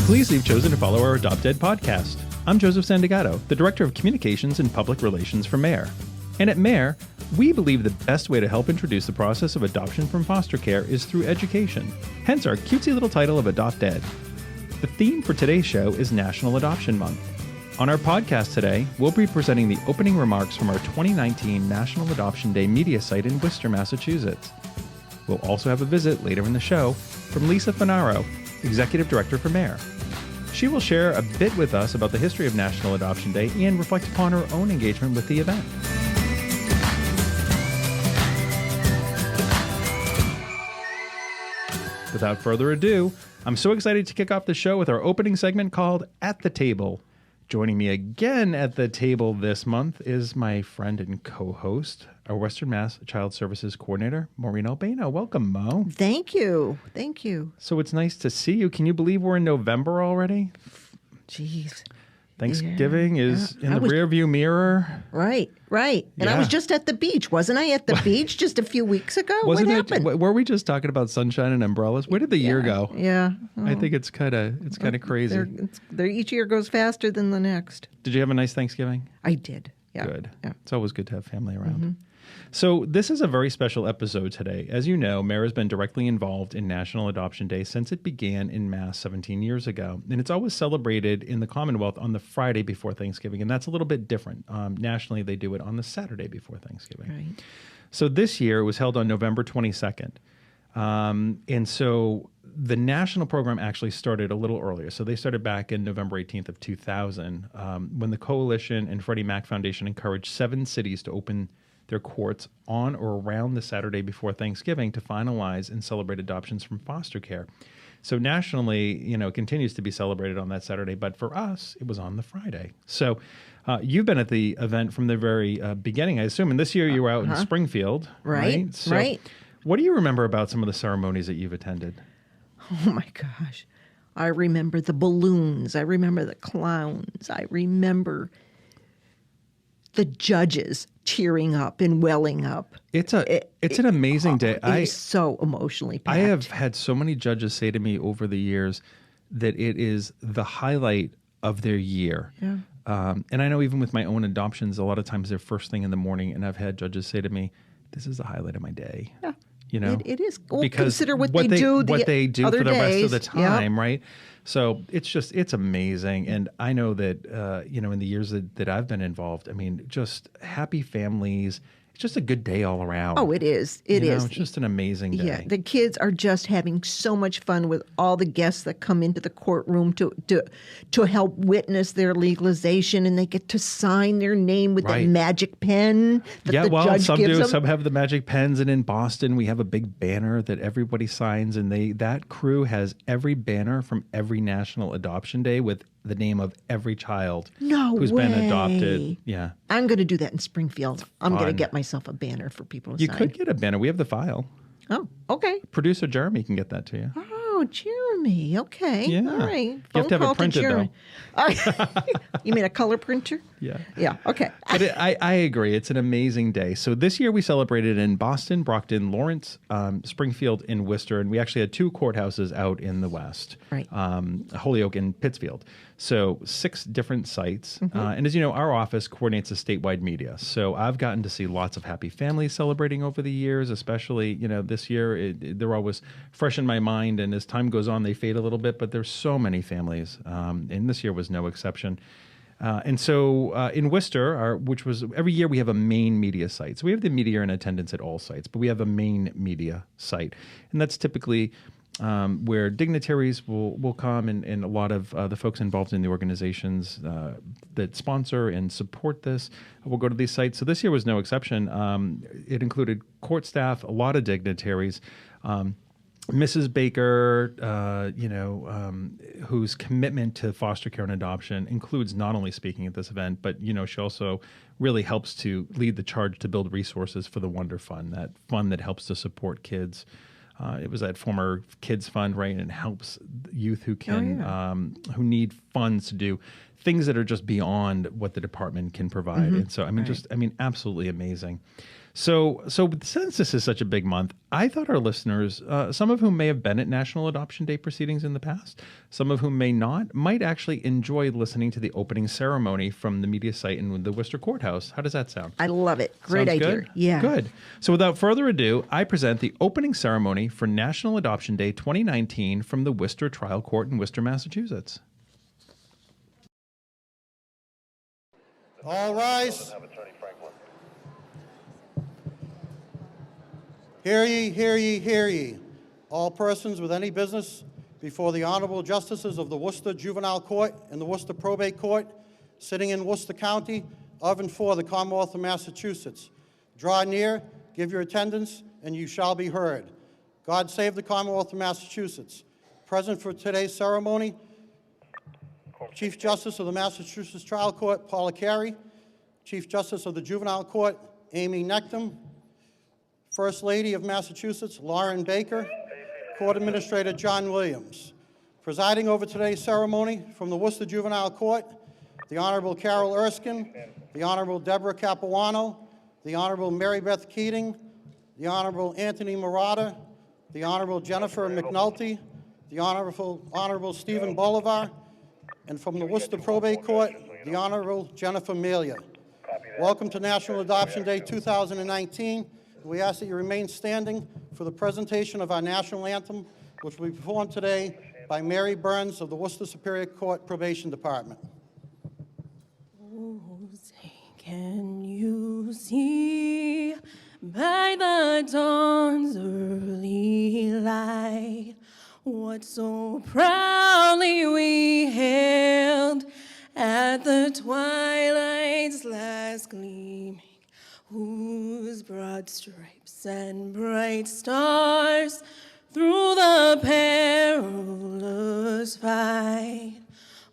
Pleased you've chosen to follow our AdoptED podcast. I'm Joseph Sandegato, the Director of Communications and Public Relations for MARE. And at MARE, we believe the best way to help introduce the process of adoption from foster care is through education, hence our cutesy little title of AdoptED. The theme for today's show is National Adoption Month. On our podcast today, we'll be presenting the opening remarks from our 2019 National Adoption Day media site in Worcester, Massachusetts. We'll also have a visit later in the show from Lisa Finaro, Executive Director for MARE. She will share a bit with us about the history of National Adoption Day and reflect upon her own engagement with the event. Without further ado, I'm so excited to kick off the show with our opening segment called At the Table. Joining me again at the table this month is my friend and co-host, our Western Mass Child Services Coordinator, Maurine and Lisa. Welcome, Mo. Thank you. Thank you. So it's nice to see you. Can you believe we're in November already? Jeez. Thanksgiving is in the rearview mirror. Right. And I was just at the beach, wasn't I? At the beach just a few weeks ago? What happened? Were we just talking about sunshine and umbrellas? Where did the year go? Yeah. I think it's kind of crazy. Each year goes faster than the next. Did you have a nice Thanksgiving? I did. Yeah. Good. Yeah. It's always good to have family around. Mm-hmm. So this is a very special episode today. As you know, MARE has been directly involved in National Adoption Day since it began in Mass 17 years ago. And it's always celebrated in the Commonwealth on the Friday before Thanksgiving. And that's a little bit different. Nationally, they do it on the Saturday before Thanksgiving. Right. So this year it was held on November 22nd. And so the national program actually started a little earlier. So they started back in November 18th of 2000 when the Coalition and Freddie Mac Foundation encouraged 7 cities to open their courts on or around the Saturday before Thanksgiving to finalize and celebrate adoptions from foster care. So nationally, it continues to be celebrated on that Saturday, but for us, it was on the Friday. So you've been at the event from the very beginning, I assume, and this year you were out in Springfield. Right. So what do you remember about some of the ceremonies that you've attended? Oh, my gosh. I remember the balloons. I remember the clowns. I remember the judges tearing up and welling up. It's an amazing day. It's so emotionally packed. I have had so many judges say to me over the years that it is the highlight of their year. Yeah. And I know even with my own adoptions, a lot of times they're first thing in the morning, and I've had judges say to me, "This is the highlight of my day." Yeah. It is. Well, because consider what they do for the rest of the time, yep. Right? So it's amazing. And I know that, in the years that I've been involved, just happy families. It's just a good day all around. Oh, it is. It is. It's just an amazing day. Yeah, the kids are just having so much fun with all the guests that come into the courtroom to help witness their legalization, and they get to sign their name with that magic pen that the judge some gives do. them. Some have the magic pens, and in Boston we have a big banner that everybody signs, and that crew has every banner from every National Adoption Day with the name of every child who's been adopted. Yeah. I'm going to do that in Springfield. I'm going to get myself a banner for people to sign. You could get a banner. We have the file. Oh, okay. Producer Jeremy can get that to you. Oh, Jeremy. Okay. Yeah. All right. You have to have it printed, though. You mean a color printer? Yeah. Yeah. Okay. But I agree. It's an amazing day. So this year we celebrated in Boston, Brockton, Lawrence, Springfield, and Worcester. And we actually had 2 courthouses out in the West. Right. Holyoke and Pittsfield. So 6 different sites. Mm-hmm. And as you know, our office coordinates the statewide media. So I've gotten to see lots of happy families celebrating over the years, especially, this year. They're always fresh in my mind. And as time goes on, they fade a little bit. But there's so many families. And this year was no exception. And so in Worcester, which was every year we have a main media site. So we have the media in attendance at all sites, but we have a main media site. And that's typically where dignitaries will come and a lot of the folks involved in the organizations that sponsor and support this will go to these sites. So this year was no exception. It included court staff, a lot of dignitaries, Mrs. Baker, whose commitment to foster care and adoption includes not only speaking at this event, but, she also really helps to lead the charge to build resources for the Wonder Fund, that fund that helps to support kids. It was that former Kids Fund, right, and helps youth who who need funds to do things that are just beyond what the department can provide. Mm-hmm. And so, absolutely amazing. So since this is such a big month, I thought our listeners, some of whom may have been at National Adoption Day proceedings in the past, some of whom may not, might actually enjoy listening to the opening ceremony from the media site in the Worcester Courthouse. How does that sound? I love it. Great Sounds idea. good? Yeah. Good. So without further ado, I present the opening ceremony for National Adoption Day 2019 from the Worcester Trial Court in Worcester, Massachusetts. All rise. Hear ye, hear ye, hear ye. All persons with any business before the Honorable Justices of the Worcester Juvenile Court and the Worcester Probate Court, sitting in Worcester County, of and for the Commonwealth of Massachusetts. Draw near, give your attendance, and you shall be heard. God save the Commonwealth of Massachusetts. Present for today's ceremony, Chief Justice of the Massachusetts Trial Court, Paula Carey, Chief Justice of the Juvenile Court, Amy Nectum, First Lady of Massachusetts, Lauren Baker, Court Administrator John Williams. Presiding over today's ceremony from the Worcester Juvenile Court, the Honorable Carol Erskine, the Honorable Deborah Capuano, the Honorable Mary Beth Keating, the Anthony Murata, the Honorable Jennifer McNulty, the Honorable Stephen Bolivar, and from the Worcester Probate Court, the Honorable Jennifer Melia. Welcome to National Adoption Day 2019. We ask that you remain standing for the presentation of our national anthem, which will be performed today by Mary Burns of the Worcester Superior Court Probation Department. Oh, say, can you see by the dawn's early light what so proudly we hailed at the twilight's last gleaming, whose broad stripes and bright stars through the perilous fight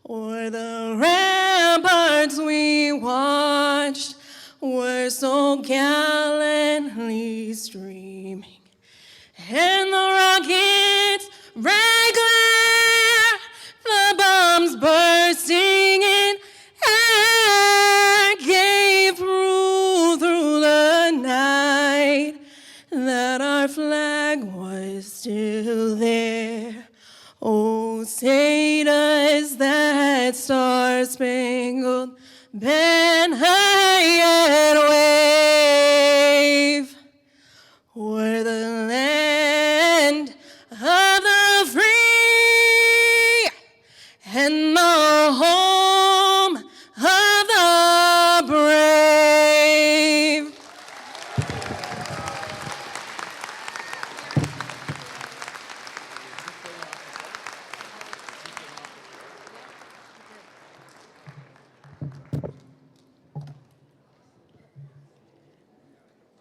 o'er the ramparts we watched were so gallantly streaming, and the rockets' red glare, the bombs bursting in air, gave through the night that our flag was still there. Oh, say does that star-spangled banner yet wave o'er the land of the free and the home of the brave.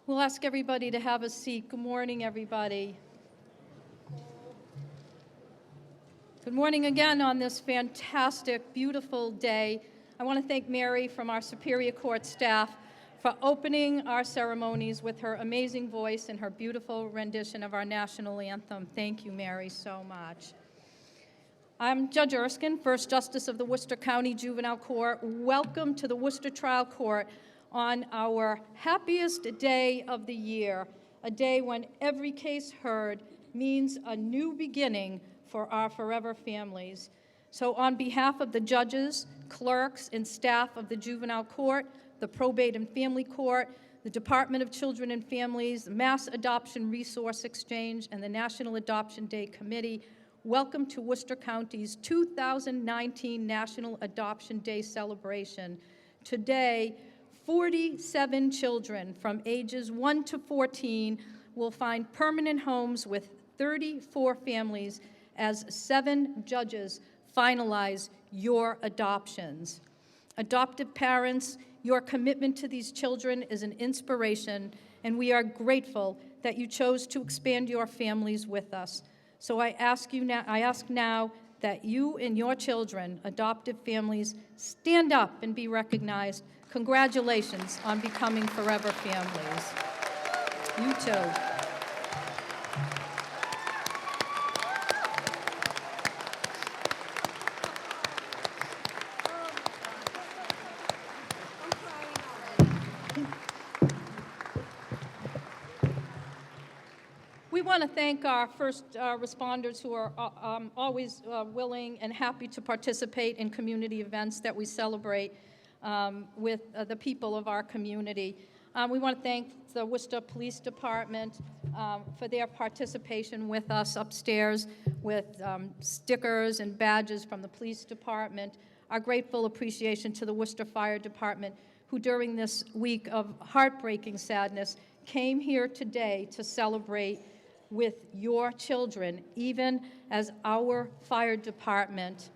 We'll ask everybody to have a seat. Good morning, everybody. Good morning again on this fantastic, beautiful day. I want to thank Mary from our Superior Court staff for opening our ceremonies with her amazing voice and her beautiful rendition of our national anthem. Thank you, Mary, so much. I'm Judge Erskine, First Justice of the Worcester County Juvenile Court. Welcome to the Worcester Trial Court on our happiest day of the year, a day when every case heard means a new beginning for our forever families. So on behalf of the judges, clerks, and staff of the Juvenile Court, the Probate and Family Court, the Department of Children and Families, the Mass Adoption Resource Exchange, and the National Adoption Day Committee, welcome to Worcester County's 2019 National Adoption Day celebration. Today, 47 children from ages 1 to 14 will find permanent homes with 34 families as 7 judges finalize your adoptions. Adoptive parents, your commitment to these children is an inspiration, and we are grateful that you chose to expand your families with us. So I ask now that you and your children, adoptive families, stand up and be recognized. Congratulations on becoming forever families. You too. we want to thank our first responders who are always willing and happy to participate in community events that we celebrate with the people of our community. We want to thank the Worcester Police Department for their participation with us upstairs with stickers and badges from the police department. Our grateful appreciation to the Worcester Fire Department, who during this week of heartbreaking sadness came here today to celebrate with your children, even as our fire department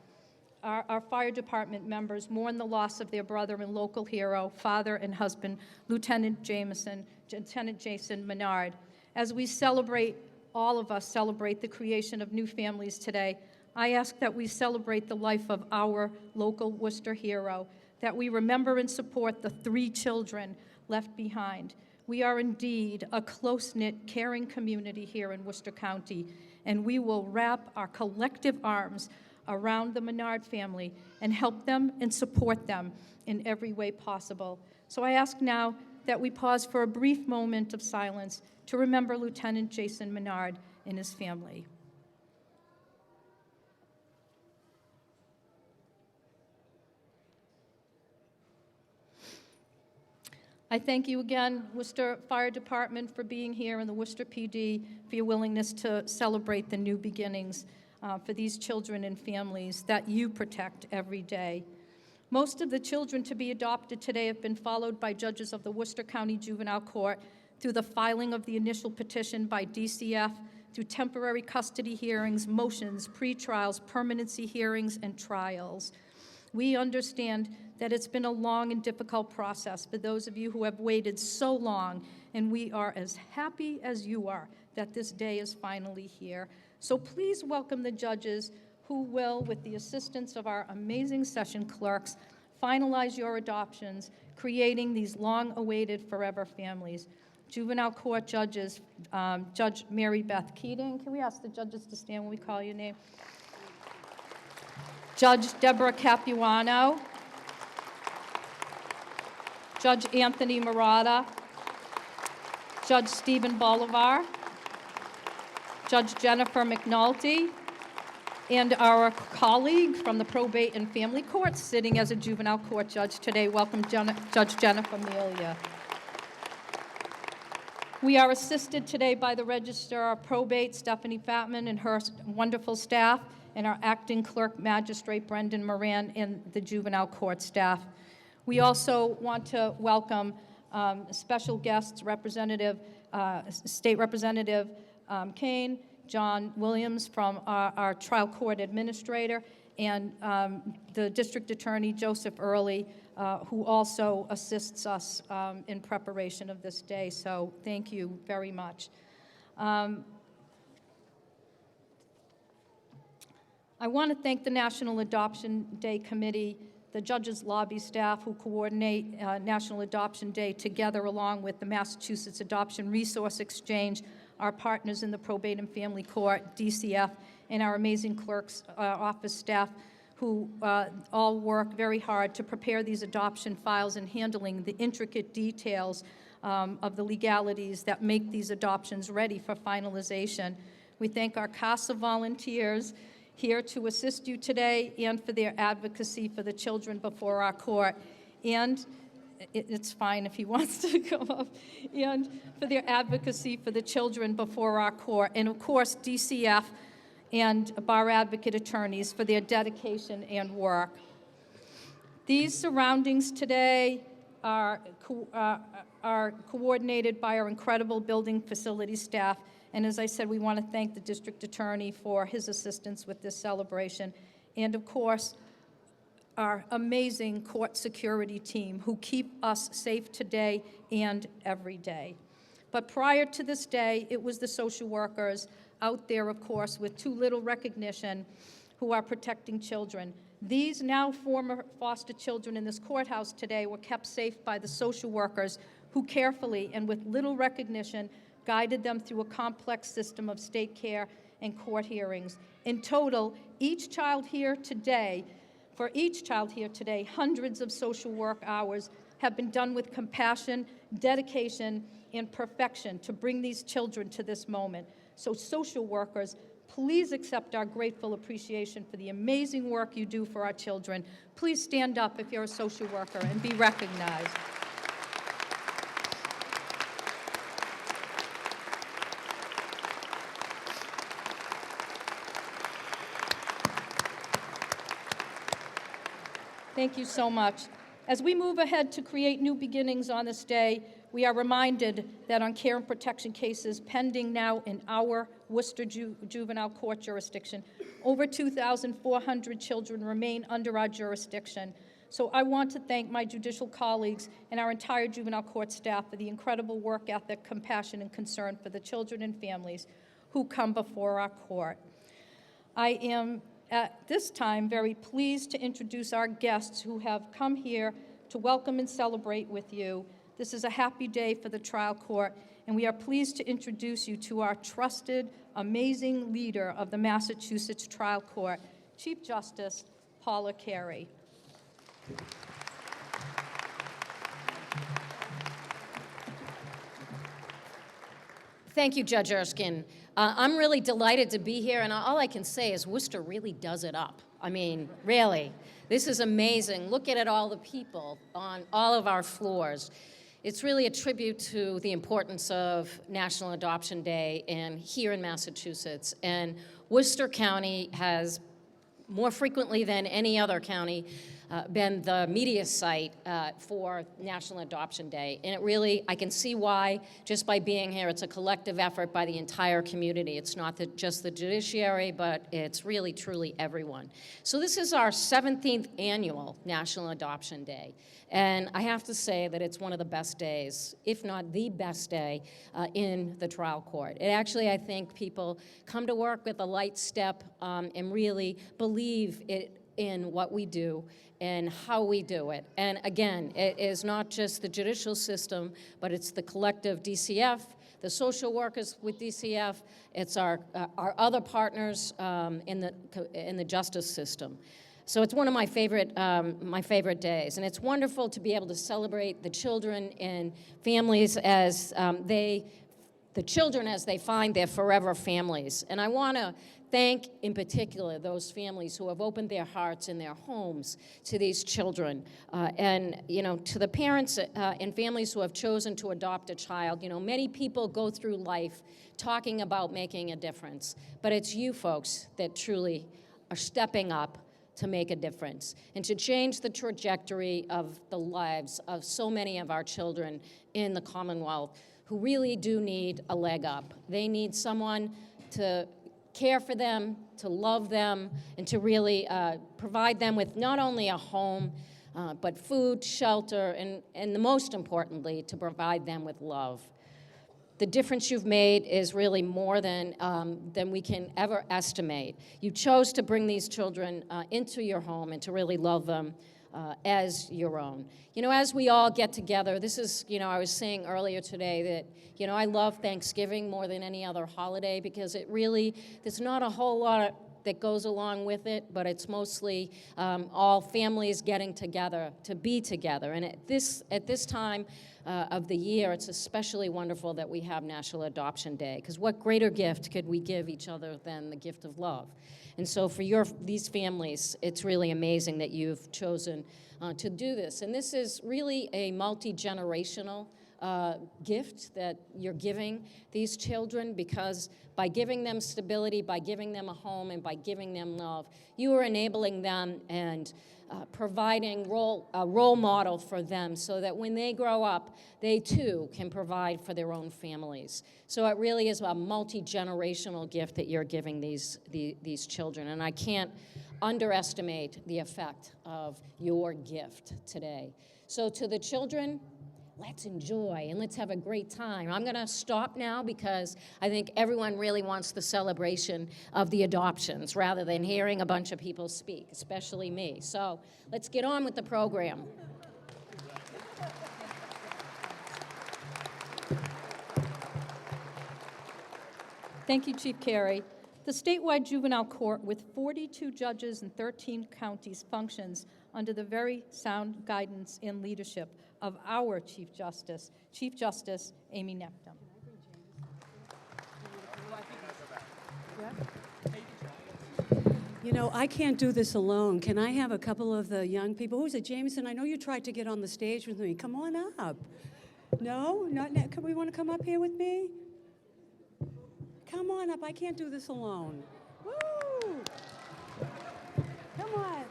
members mourn the loss of their brother and local hero, father and husband, Lieutenant Jason Menard. As we celebrate, all of us celebrate the creation of new families today, I ask that we celebrate the life of our local Worcester hero, that we remember and support the 3 children left behind. We are indeed a close-knit, caring community here in Worcester County, and we will wrap our collective arms around the Menard family and help them and support them in every way possible. So I ask now that we pause for a brief moment of silence to remember Lieutenant Jason Menard and his family. I thank you again, Worcester Fire Department, for being here, and the Worcester PD for your willingness to celebrate the new beginnings for these children and families that you protect every day. Most of the children to be adopted today have been followed by judges of the Worcester County Juvenile Court through the filing of the initial petition by DCF, through temporary custody hearings, motions, pretrials, permanency hearings, and trials. We understand that it's been a long and difficult process for those of you who have waited so long, and we are as happy as you are that this day is finally here. So please welcome the judges who will, with the assistance of our amazing session clerks, finalize your adoptions, creating these long-awaited forever families. Juvenile Court judges, Judge Mary Beth Keating. Can we ask the judges to stand when we call your name? Judge Deborah Capuano, Judge Anthony Murata, Judge Stephen Bolivar, Judge Jennifer McNulty, and our colleague from the Probate and Family Court sitting as a juvenile court judge today. Welcome, Judge Jennifer Melia. We are assisted today by the Registrar of Probate, Stephanie Fatman, and her wonderful staff, and our acting clerk magistrate, Brendan Moran, and the juvenile court staff. We also want to welcome special guests, State Representative Kane, John Williams from our trial court administrator, and the district attorney, Joseph Early, who also assists us in preparation of this day. So thank you very much. I want to thank the National Adoption Day Committee, the Judges Lobby staff who coordinate National Adoption Day together along with the Massachusetts Adoption Resource Exchange, our partners in the Probate and Family Court, DCF, and our amazing clerk's office staff who all work very hard to prepare these adoption files and handling the intricate details of the legalities that make these adoptions ready for finalization. We thank our CASA volunteers here to assist you today and for their advocacy for the children before our court. And it's fine if he wants to come up. And for their advocacy for the children before our court. And of course, DCF and bar advocate attorneys for their dedication and work. These surroundings today are coordinated by our incredible building facility staff. And as I said, we want to thank the district attorney for his assistance with this celebration. And of course, our amazing court security team who keep us safe today and every day. But prior to this day, it was the social workers out there, of course, with too little recognition who are protecting children. These now former foster children in this courthouse today were kept safe by the social workers who carefully and with little recognition guided them through a complex system of state care and court hearings. In total, for each child here today, hundreds of social work hours have been done with compassion, dedication, and perfection to bring these children to this moment. So social workers, please accept our grateful appreciation for the amazing work you do for our children. Please stand up if you're a social worker and be recognized. Thank you so much. As we move ahead to create new beginnings on this day, we are reminded that on care and protection cases pending now in our Worcester Juvenile Court jurisdiction, over 2,400 children remain under our jurisdiction. So I want to thank my judicial colleagues and our entire juvenile court staff for the incredible work ethic, compassion, and concern for the children and families who come before our court. I am at this time very pleased to introduce our guests who have come here to welcome and celebrate with you. This is a happy day for the trial court, and we are pleased to introduce you to our trusted, amazing leader of the Massachusetts trial court, Chief Justice Paula Carey. Thank you, Judge Erskine. I'm really delighted to be here, and all I can say is Worcester really does it up. I mean, really. This is amazing. Look at all the people on all of our floors. It's really a tribute to the importance of National Adoption Day and here in Massachusetts. And Worcester County has, more frequently than any other county, been the media site for National Adoption Day. And it really, I can see why, just by being here. It's a collective effort by the entire community. It's not just the judiciary, but it's really, truly everyone. So this is our 17th annual National Adoption Day. And I have to say that it's one of the best days, if not the best day, in the trial court. It actually, I think, people come to work with a light step and really believe in what we do and how we do it. And again, it is not just the judicial system, but it's the collective DCF, the social workers with DCF, it's our other partners in the justice system. So it's one of my favorite days, and it's wonderful to be able to celebrate the children and families as the children as they find their forever families. And I want to thank, in particular, those families who have opened their hearts and their homes to these children. And, you know, to the parents and families who have chosen to adopt a child, you know, many people go through life talking about making a difference. But it's you folks that truly are stepping up to make a difference and to change the trajectory of the lives of so many of our children in the Commonwealth who really do need a leg up. They need someone to care for them, to love them, and to really provide them with not only a home, but food, shelter, and the most importantly, to provide them with love. The difference you've made is really more than we can ever estimate. You chose to bring these children into your home and to really love them as your own. You know, as we all get together, this is, you know, I was saying earlier today that, you know, I love Thanksgiving more than any other holiday because it really, there's not a whole lot that goes along with it, but it's mostly all families getting together to be together. And at this time of the year, it's especially wonderful that we have National Adoption Day, because what greater gift could we give each other than the gift of love? And so for these families, it's really amazing that you've chosen to do this. And this is really a multi-generational gift that you're giving these children, because by giving them stability, by giving them a home, and by giving them love, you are enabling them and providing a role model for them so that when they grow up, they too can provide for their own families. So it really is a multi-generational gift that you're giving these children, and I can't underestimate the effect of your gift today. So to the children, let's enjoy and let's have a great time. I'm going to stop now because I think everyone really wants the celebration of the adoptions rather than hearing a bunch of people speak, especially me. So let's get on with the program. Thank you, Chief Carey. The statewide juvenile court with 42 judges in 13 counties functions under the very sound guidance and leadership of our Chief Justice Amy Nectum. You know, I can't do this alone. Can I have a couple of the young people? Who's it, Jameson? I know you tried to get on the stage with me. Come on up. No? Not now. We want to come up here with me? Come on up. I can't do this alone. Woo! Come on.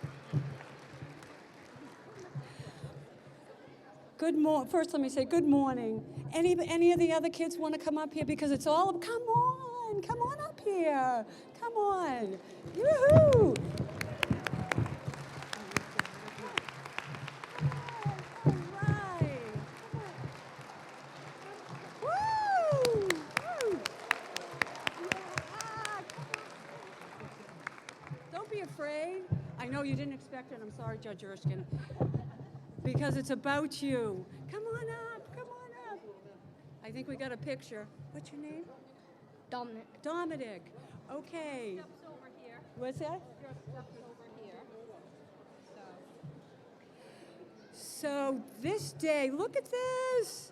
Good morning. First, let me say good morning. Any of the other kids want to come up here? Because it's all, come on up here. Come on. Yoo-hoo! All right. Woo! Woo! Don't be afraid. I know you didn't expect it. I'm sorry, Judge Erskine. Because it's about you. Come on up, come on up. I think we got a picture. What's your name? Dominic. Dominic. Okay. Steps over here. What's that? Your steps over here. So this day, look at this.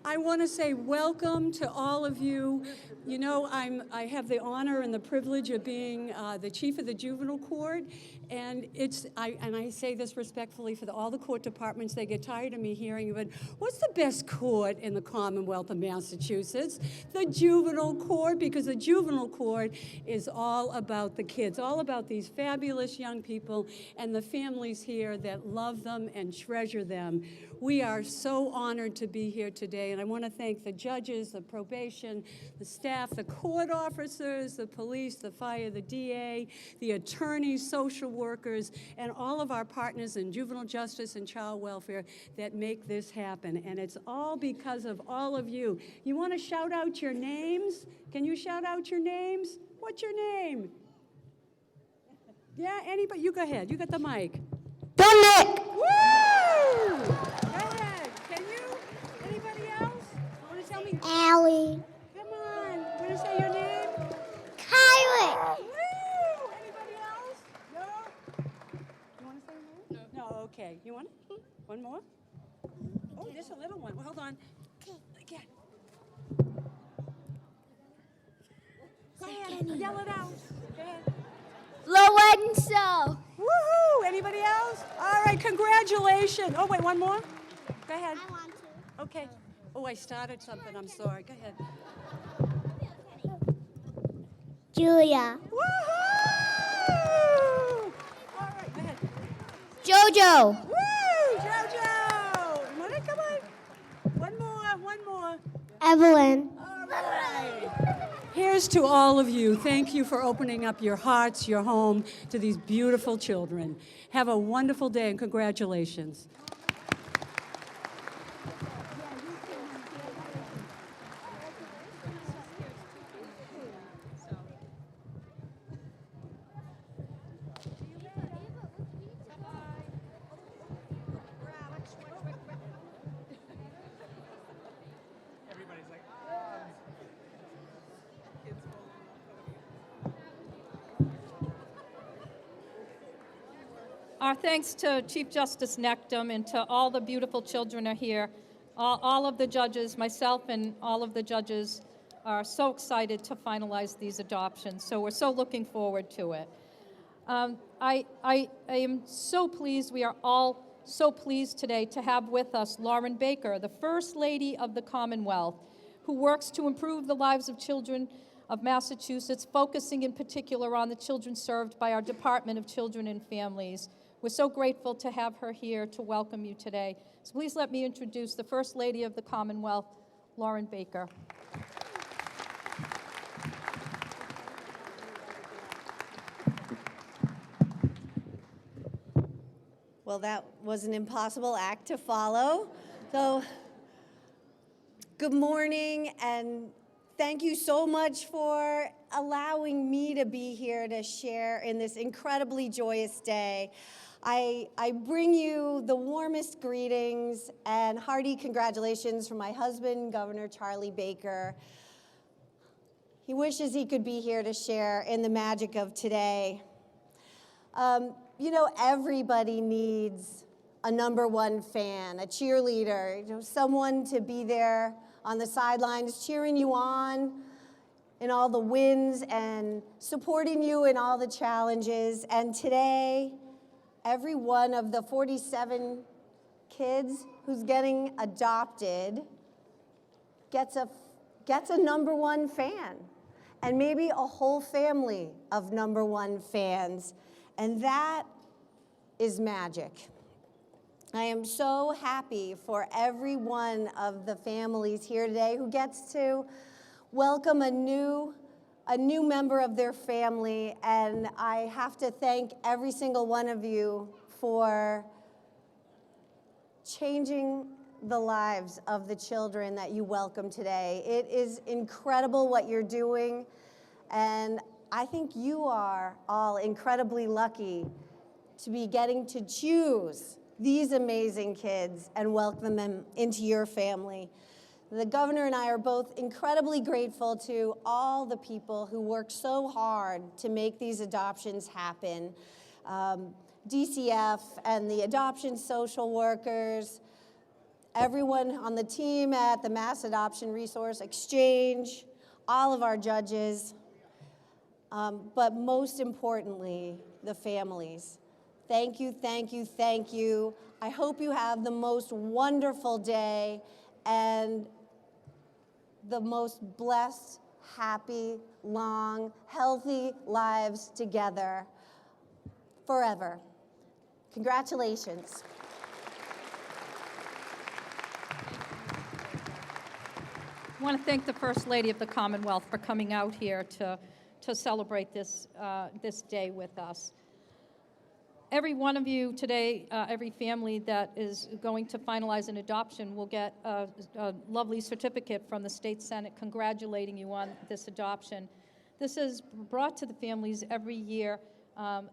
I want to say welcome to all of you. You know, I have the honor and the privilege of being the chief of the juvenile court, and I say this respectfully for all the court departments. They get tired of me hearing it. What's the best court in the Commonwealth of Massachusetts? The juvenile court, because the juvenile court is all about the kids, all about these fabulous young people and the families here that love them and treasure them. We are so honored to be here today, and I want to thank the judges, the probation, the staff, the court officers, the police, the fire, the DA, the attorneys, social workers, and all of our partners in juvenile justice and child welfare that make this happen. And it's all because of all of you. You want to shout out your names? Can you shout out your names? What's your name? Yeah, anybody? You go ahead. You got the mic. Dominic. Woo! Go ahead. Can you? Anybody else? Want to tell me? Allie. Come on. Want to say your name? Kylie. Woo! Anybody else? No? You want to say your name? No. No, okay. You want it? One more? Oh, just a little one. Well, hold on. Again. Go ahead. Yell it out. Go ahead. Lorenzo. Woohoo! Anybody else? All right, congratulations. Oh, wait, one more? Go ahead. I want to. Okay. Oh, I started something. I'm sorry. Go ahead. Julia. Woohoo! All right, go ahead. Jojo. Woo! Jojo! You want it? Come on. One more. Evelyn. All right. Here's to all of you. Thank you for opening up your hearts, your home to these beautiful children. Have a wonderful day and congratulations. Our thanks to Chief Justice Nectum and to all the beautiful children are here. All of the judges, myself and all of the judges are so excited to finalize these adoptions. So we're so looking forward to it. I am so pleased, we are all so pleased today to have with us Lauren Baker, the First Lady of the Commonwealth, who works to improve the lives of children of Massachusetts, focusing in particular on the children served by our Department of Children and Families. We're so grateful to have her here to welcome you today. So please let me introduce the First Lady of the Commonwealth, Lauren Baker. Well, that was an impossible act to follow. So, good morning, and thank you so much for allowing me to be here to share in this incredibly joyous day. I bring you the warmest greetings and hearty congratulations from my husband, Governor Charlie Baker. He wishes he could be here to share in the magic of today. You know, everybody needs a #1 fan, a cheerleader, you know, someone to be there on the sidelines cheering you on, in all the wins and supporting you in all the challenges. And today, every one of the 47 kids who's getting adopted gets a #1 fan, and maybe a whole family of #1 fans, and that is magic. I am so happy for every one of the families here today who gets to welcome a new member of their family, and I have to thank every single one of you for changing the lives of the children that you welcome today. It is incredible what you're doing, and I think you are all incredibly lucky to be getting to choose these amazing kids and welcome them into your family. The governor and I are both incredibly grateful to all the people who work so hard to make these adoptions happen. DCF and the adoption social workers, everyone on the team at the Mass Adoption Resource Exchange, all of our judges, but most importantly, the families. Thank you, thank you, thank you. I hope you have the most wonderful day and the most blessed, happy, long, healthy lives together forever. Congratulations. I want to thank the First Lady of the Commonwealth for coming out here to celebrate this day with us. Every one of you today, every family that is going to finalize an adoption will get a lovely certificate from the State Senate congratulating you on this adoption. This is brought to the families every year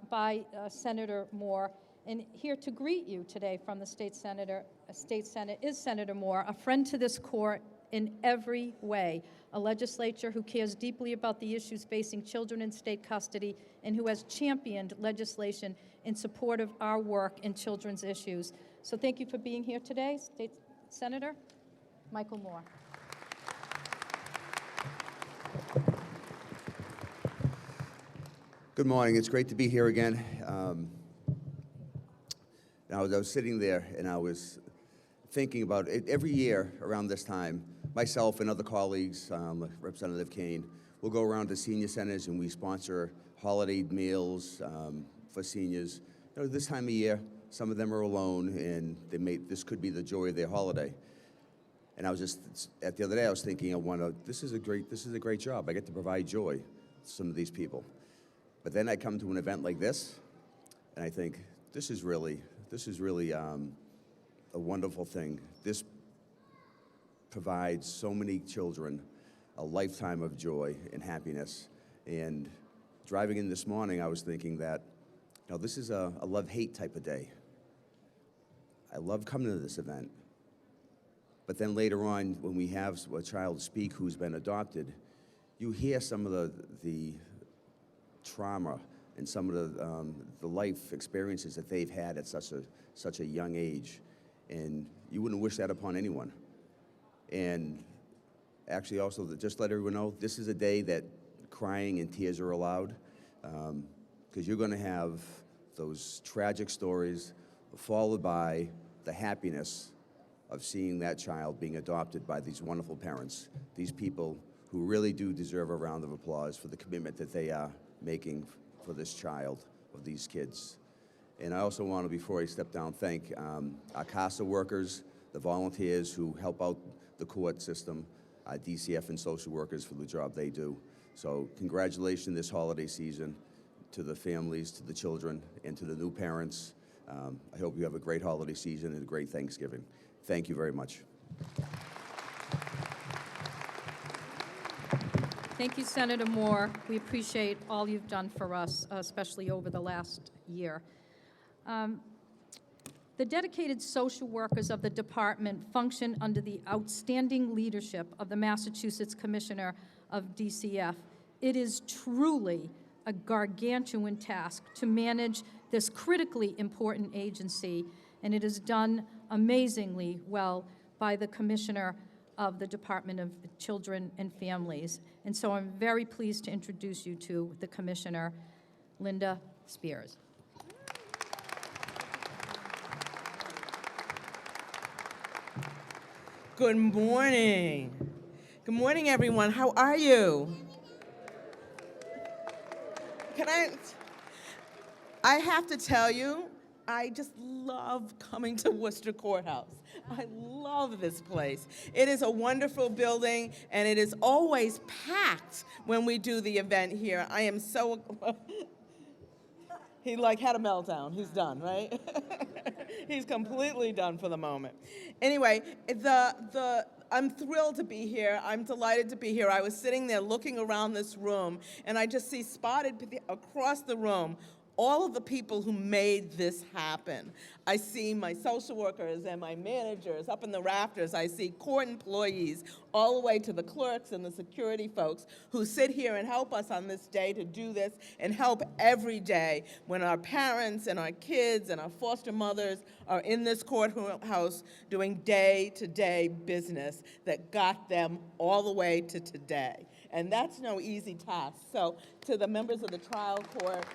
by Senator Moore. And here to greet you today from the State Senate is Senator Moore, a friend to this court in every way, a legislator who cares deeply about the issues facing children in state custody and who has championed legislation in support of our work in children's issues. So thank you for being here today, State Senator Michael Moore. Good morning. It's great to be here again. I was sitting there and I was thinking about it. Every year around this time, myself and other colleagues, Representative Kane, will go around to senior centers and we sponsor holiday meals for seniors. You know, this time of year, some of them are alone and this could be the joy of their holiday. And I was just, the other day I was thinking, this is a great job. I get to provide joy to some of these people. But then I come to an event like this and I think, this is really a wonderful thing. This provides so many children a lifetime of joy and happiness. And driving in this morning, I was thinking that, this is a love-hate type of day. I love coming to this event. But then later on, when we have a child speak who's been adopted, you hear some of the trauma and some of the life experiences that they've had at such a young age. And you wouldn't wish that upon anyone. And actually also, just let everyone know, this is a day that crying and tears are allowed, because you're going to have those tragic stories followed by the happiness of seeing that child being adopted by these wonderful parents, these people who really do deserve a round of applause for the commitment that they are making for this child, of these kids. And I also want to, before I step down, thank our CASA workers, the volunteers who help out the court system, DCF and social workers for the job they do. So congratulations this holiday season to the families, to the children, and to the new parents. I hope you have a great holiday season and a great Thanksgiving. Thank you very much. Thank you, Senator Moore. We appreciate all you've done for us, especially over the last year. The dedicated social workers of the department function under the outstanding leadership of the Massachusetts Commissioner of DCF. It is truly a gargantuan task to manage this critically important agency, and it is done amazingly well by the Commissioner of the Department of Children and Families. And so I'm very pleased to introduce you to the Commissioner, Linda Spears. Good morning. Good morning, everyone. How are you? I have to tell you, I just love coming to Worcester Courthouse. I love this place. It is a wonderful building, and it is always packed when we do the event here. I am so, he had a meltdown. He's done, right? He's completely done for the moment. Anyway, I'm thrilled to be here. I'm delighted to be here. I was sitting there looking around this room, and I just see spotted across the room all of the people who made this happen. I see my social workers and my managers up in the rafters. I see court employees all the way to the clerks and the security folks who sit here and help us on this day to do this and help every day when our parents and our kids and our foster mothers are in this courthouse doing day-to-day business that got them all the way to today. And that's no easy task. So to the members of the trial court,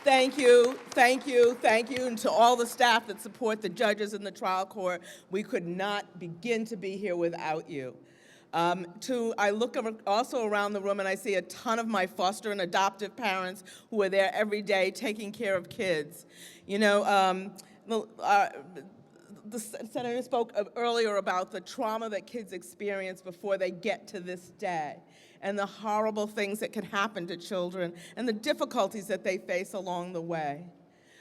thank you, thank you, thank you, and to all the staff that support the judges in the trial court. We could not begin to be here without you. I look also around the room and I see a ton of my foster and adoptive parents who are there every day taking care of kids. You know, the senator spoke earlier about the trauma that kids experience before they get to this day, and the horrible things that can happen to children and the difficulties that they face along the way.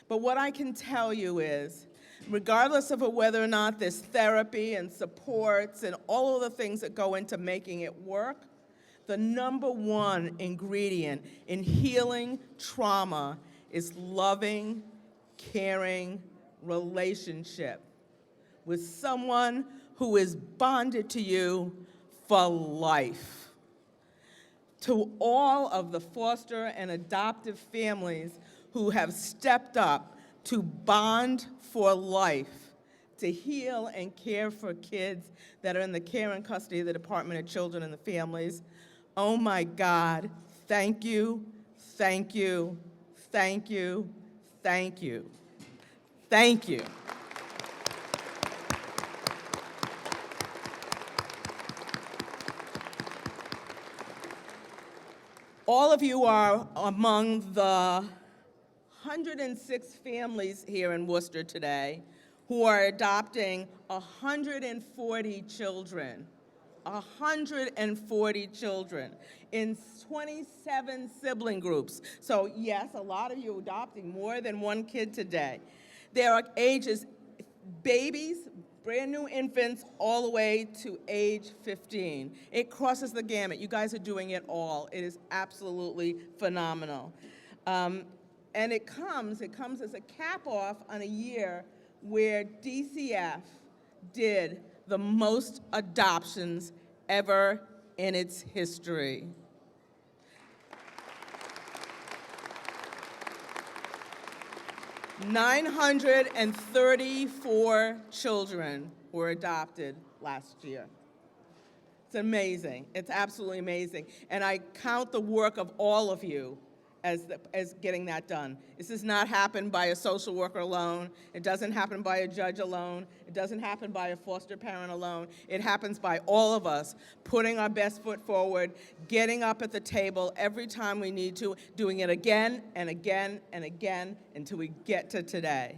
But what I can tell you is, regardless of whether or not there's therapy and supports and all of the things that go into making it work, the number one ingredient in healing trauma is loving, caring relationship with someone who is bonded to you for life. To all of the foster and adoptive families who have stepped up to bond for life, to heal and care for kids that are in the care and custody of the Department of Children and the Families, oh my God, thank you, thank you, thank you, thank you, thank you. All of you are among the 106 families here in Worcester today who are adopting 140 children. 140 children in 27 sibling groups. So yes, a lot of you are adopting more than one kid today. There are ages, babies, brand new infants, all the way to age 15. It crosses the gamut. You guys are doing it all. It is absolutely phenomenal. And it comes as a cap off on a year where DCF did the most adoptions ever in its history. $934 children were adopted last year. It's amazing. It's absolutely amazing. And I count the work of all of you as getting that done. This does not happen by a social worker alone. It doesn't happen by a judge alone. It doesn't happen by a foster parent alone. It happens by all of us putting our best foot forward, getting up at the table every time we need to, doing it again and again and again until we get to today.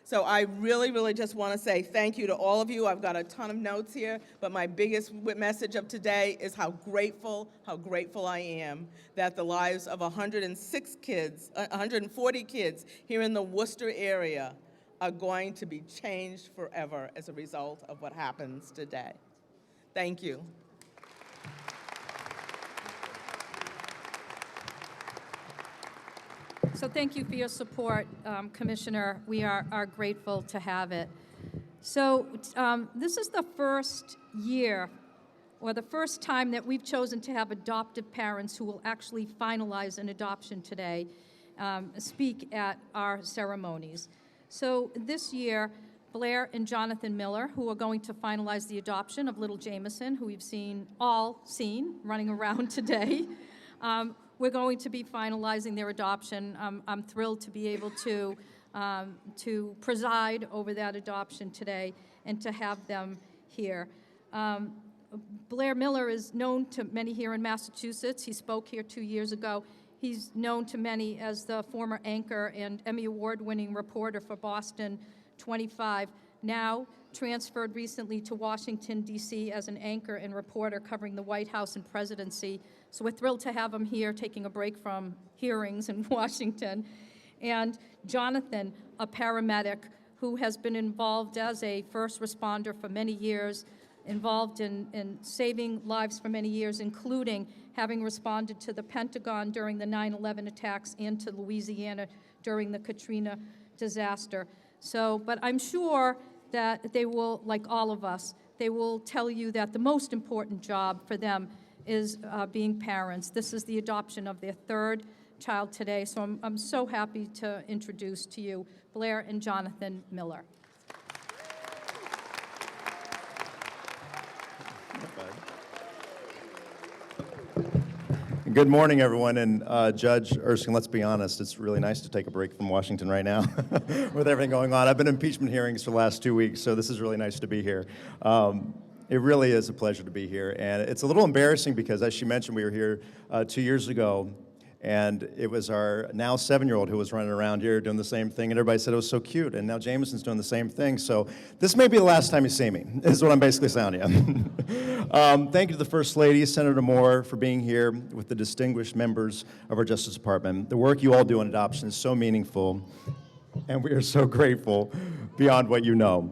So I really, really just want to say thank you to all of you. I've got a ton of notes here, but my biggest message of today is how grateful I am that the lives of 140 kids here in the Worcester area are going to be changed forever as a result of what happens today. Thank you. So thank you for your support, Commissioner. We are grateful to have it. So this is the first year, or the first time that we've chosen to have adoptive parents who will actually finalize an adoption today speak at our ceremonies. So this year, Blair and Jonathan Miller, who are going to finalize the adoption of little Jameson, who we've all seen running around today. We're going to be finalizing their adoption. I'm thrilled to be able to preside over that adoption today and to have them here. Blair Miller is known to many here in Massachusetts. He spoke here 2 years ago. He's known to many as the former anchor and Emmy Award-winning reporter for Boston 25, now transferred recently to Washington, D.C. as an anchor and reporter covering the White House and presidency. So we're thrilled to have him here, taking a break from hearings in Washington. And Jonathan, a paramedic who has been involved as a first responder for many years, involved in saving lives for many years, including having responded to the Pentagon during the 9/11 attacks and to Louisiana during the Katrina disaster. So, but I'm sure that they will, like all of us, they will tell you that the most important job for them is being parents. This is the adoption of their third child today, so I'm so happy to introduce to you Blair and Jonathan Miller. Good morning, everyone. And Judge Erskine, let's be honest, it's really nice to take a break from Washington right now with everything going on. I've been in impeachment hearings for the last 2 weeks, so this is really nice to be here. It really is a pleasure to be here. And it's a little embarrassing because, as she mentioned, we were here 2 years ago, and it was our now 7-year-old who was running around here doing the same thing, and everybody said it was so cute, and now Jameson's doing the same thing. So this may be the last time you see me, is what I'm basically saying to you. Thank you to the First Lady, Senator Moore, for being here with the distinguished members of our Justice Department. The work you all do on adoption is so meaningful, and we are so grateful beyond what you know.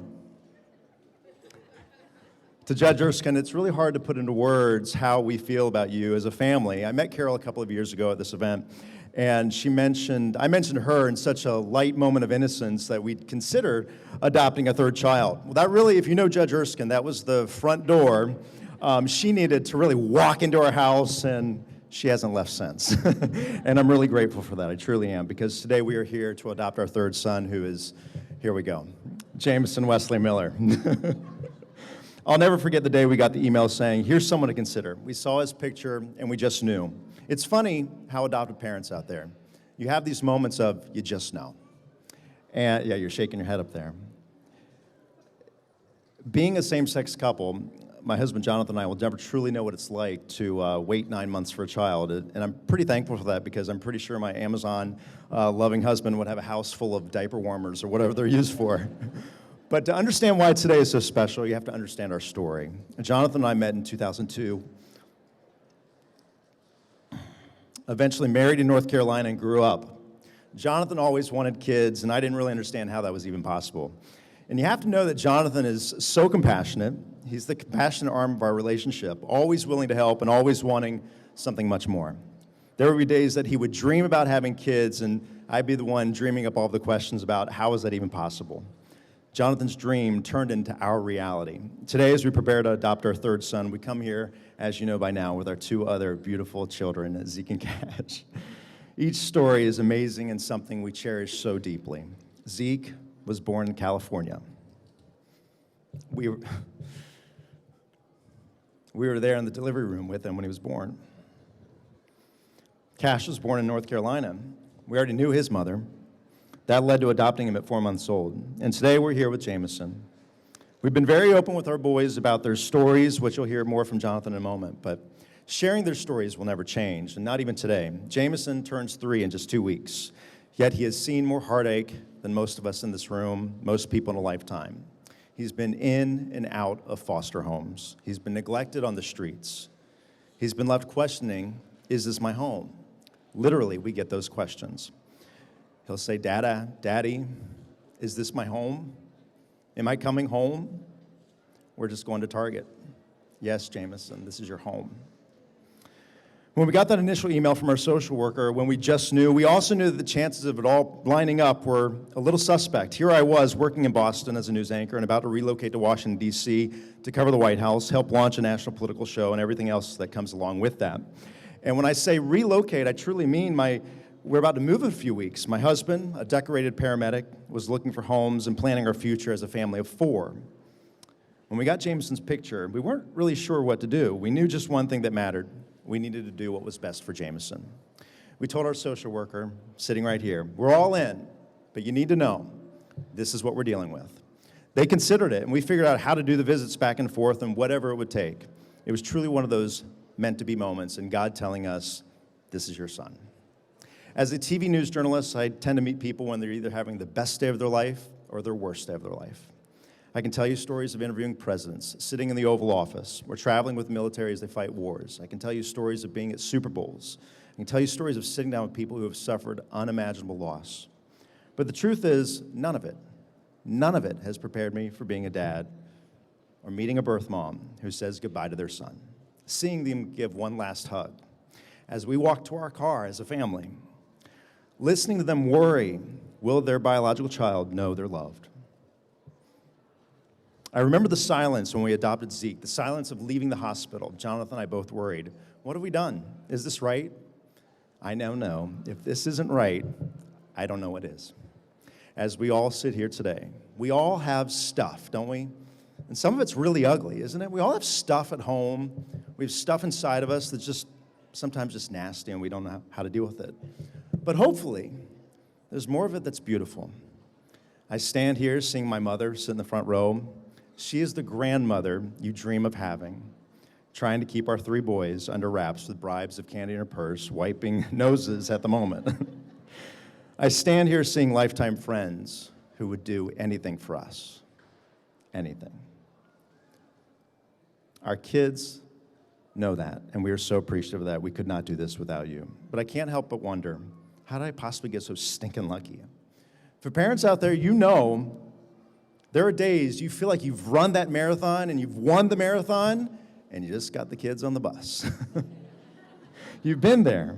To Judge Erskine, it's really hard to put into words how we feel about you as a family. I met Carol a couple of years ago at this event, and I mentioned her in such a light moment of innocence that we'd consider adopting a third child. Well, that really, if you know Judge Erskine, that was the front door. She needed to really walk into our house, and she hasn't left since. And I'm really grateful for that, I truly am, because today we are here to adopt our third son, who is, here we go, Jameson Wesley Miller. I'll never forget the day we got the email saying, here's someone to consider. We saw his picture and we just knew. It's funny how adoptive parents out there, you have these moments of, you just know. And yeah, you're shaking your head up there. Being a same-sex couple, my husband Jonathan and I will never truly know what it's like to wait 9 months for a child. And I'm pretty thankful for that because I'm pretty sure my Amazon loving husband would have a house full of diaper warmers or whatever they're used for. But to understand why today is so special, you have to understand our story. Jonathan and I met in 2002, eventually married in North Carolina and grew up. Jonathan always wanted kids, and I didn't really understand how that was even possible. And you have to know that Jonathan is so compassionate. He's the compassionate arm of our relationship, always willing to help and always wanting something much more. There would be days that he would dream about having kids, and I'd be the one dreaming up all the questions about how is that even possible. Jonathan's dream turned into our reality. Today, as we prepare to adopt our third son, we come here, as you know by now, with our 2 other beautiful children, Zeke and Cash. Each story is amazing and something we cherish so deeply. Zeke was born in California. We were there in the delivery room with him when he was born. Cash was born in North Carolina. We already knew his mother. That led to adopting him at 4 months old. And today we're here with Jameson. We've been very open with our boys about their stories, which you'll hear more from Jonathan in a moment, but sharing their stories will never change, and not even today. Jameson turns 3 in just 2 weeks, yet he has seen more heartache than most of us in this room, most people in a lifetime. He's been in and out of foster homes. He's been neglected on the streets. He's been left questioning, is this my home? Literally, we get those questions. He'll say, Dada, Daddy, is this my home? Am I coming home? We're just going to Target. Yes, Jameson, this is your home. When we got that initial email from our social worker, when we just knew, we also knew that the chances of it all lining up were a little suspect. Here I was working in Boston as a news anchor and about to relocate to Washington, D.C. to cover the White House, help launch a national political show, and everything else that comes along with that. And when I say relocate, I truly mean we're about to move in a few weeks. My husband, a decorated paramedic, was looking for homes and planning our future as a family of 4. When we got Jameson's picture, we weren't really sure what to do. We knew just one thing that mattered. We needed to do what was best for Jameson. We told our social worker, sitting right here, we're all in, but you need to know, this is what we're dealing with. They considered it, and we figured out how to do the visits back and forth and whatever it would take. It was truly one of those meant-to-be moments, and God telling us, this is your son. As a TV news journalist, I tend to meet people when they're either having the best day of their life or their worst day of their life. I can tell you stories of interviewing presidents, sitting in the Oval Office, or traveling with military as they fight wars. I can tell you stories of being at Super Bowls. I can tell you stories of sitting down with people who have suffered unimaginable loss. But the truth is, none of it has prepared me for being a dad or meeting a birth mom who says goodbye to their son, seeing them give one last hug as we walk to our car as a family, listening to them worry, will their biological child know they're loved? I remember the silence when we adopted Zeke, the silence of leaving the hospital. Jonathan and I both worried. What have we done? Is this right? I now know. If this isn't right, I don't know what is. As we all sit here today, we all have stuff, don't we? And some of it's really ugly, isn't it? We all have stuff at home. We have stuff inside of us that's just sometimes just nasty and we don't know how to deal with it. But hopefully, there's more of it that's beautiful. I stand here seeing my mother sit in the front row. She is the grandmother you dream of having, trying to keep our 3 boys under wraps with bribes of candy in her purse, wiping noses at the moment. I stand here seeing lifetime friends who would do anything for us, anything. Our kids know that, and we are so appreciative of that. We could not do this without you. But I can't help but wonder, how did I possibly get so stinking lucky? For parents out there, you know, there are days you feel like you've run that marathon and you've won the marathon, and you just got the kids on the bus. You've been there.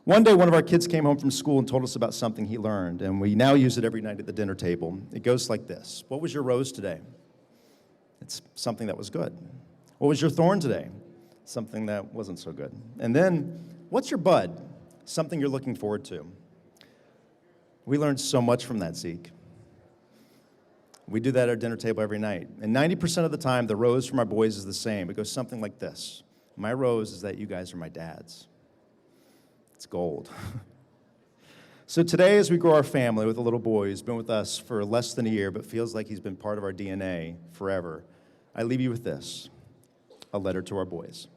One day, one of our kids came home from school and told us about something he learned, and we now use it every night at the dinner table. It goes like this. What was your rose today? It's something that was good. What was your thorn today? Something that wasn't so good. And then, what's your bud? Something you're looking forward to. We learned so much from that, Zeke. We do that at our dinner table every night. And 90% of the time, the rose from our boys is the same. It goes something like this. My rose is that you guys are my dads. It's gold. So today, as we grow our family with a little boy who's been with us for less than a year, but feels like he's been part of our DNA forever, I leave you with this, a letter to our boys.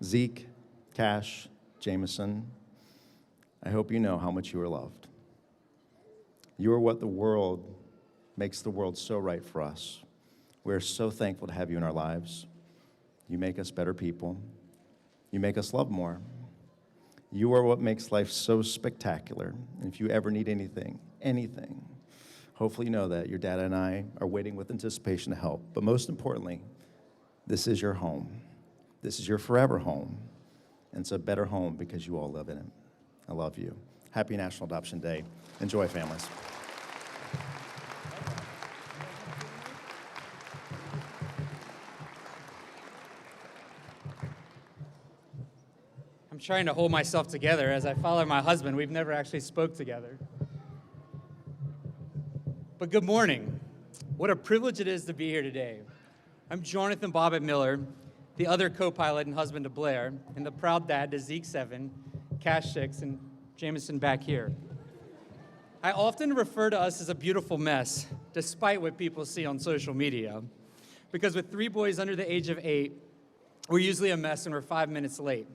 Zeke, Cash, Jameson, I hope you know how much you are loved. You are what the world makes the world so right for us. We're so thankful to have you in our lives. You make us better people. You make us love more. You are what makes life so spectacular. And if you ever need anything, hopefully you know that your dad and I are waiting with anticipation to help. But most importantly, this is your home. This is your forever home. And it's a better home because you all live in it. I love you. Happy National Adoption Day. Enjoy, families. I'm trying to hold myself together as I follow my husband. We've never actually spoke together. But good morning. What a privilege it is to be here today. I'm Jonathan Bobbitt Miller, the other co-pilot and husband to Blair, and the proud dad to Zeke 7, Cash 6, and Jameson back here. I often refer to us as a beautiful mess, despite what people see on social media. Because with 3 boys under the age of 8, we're usually a mess and we're 5 minutes late.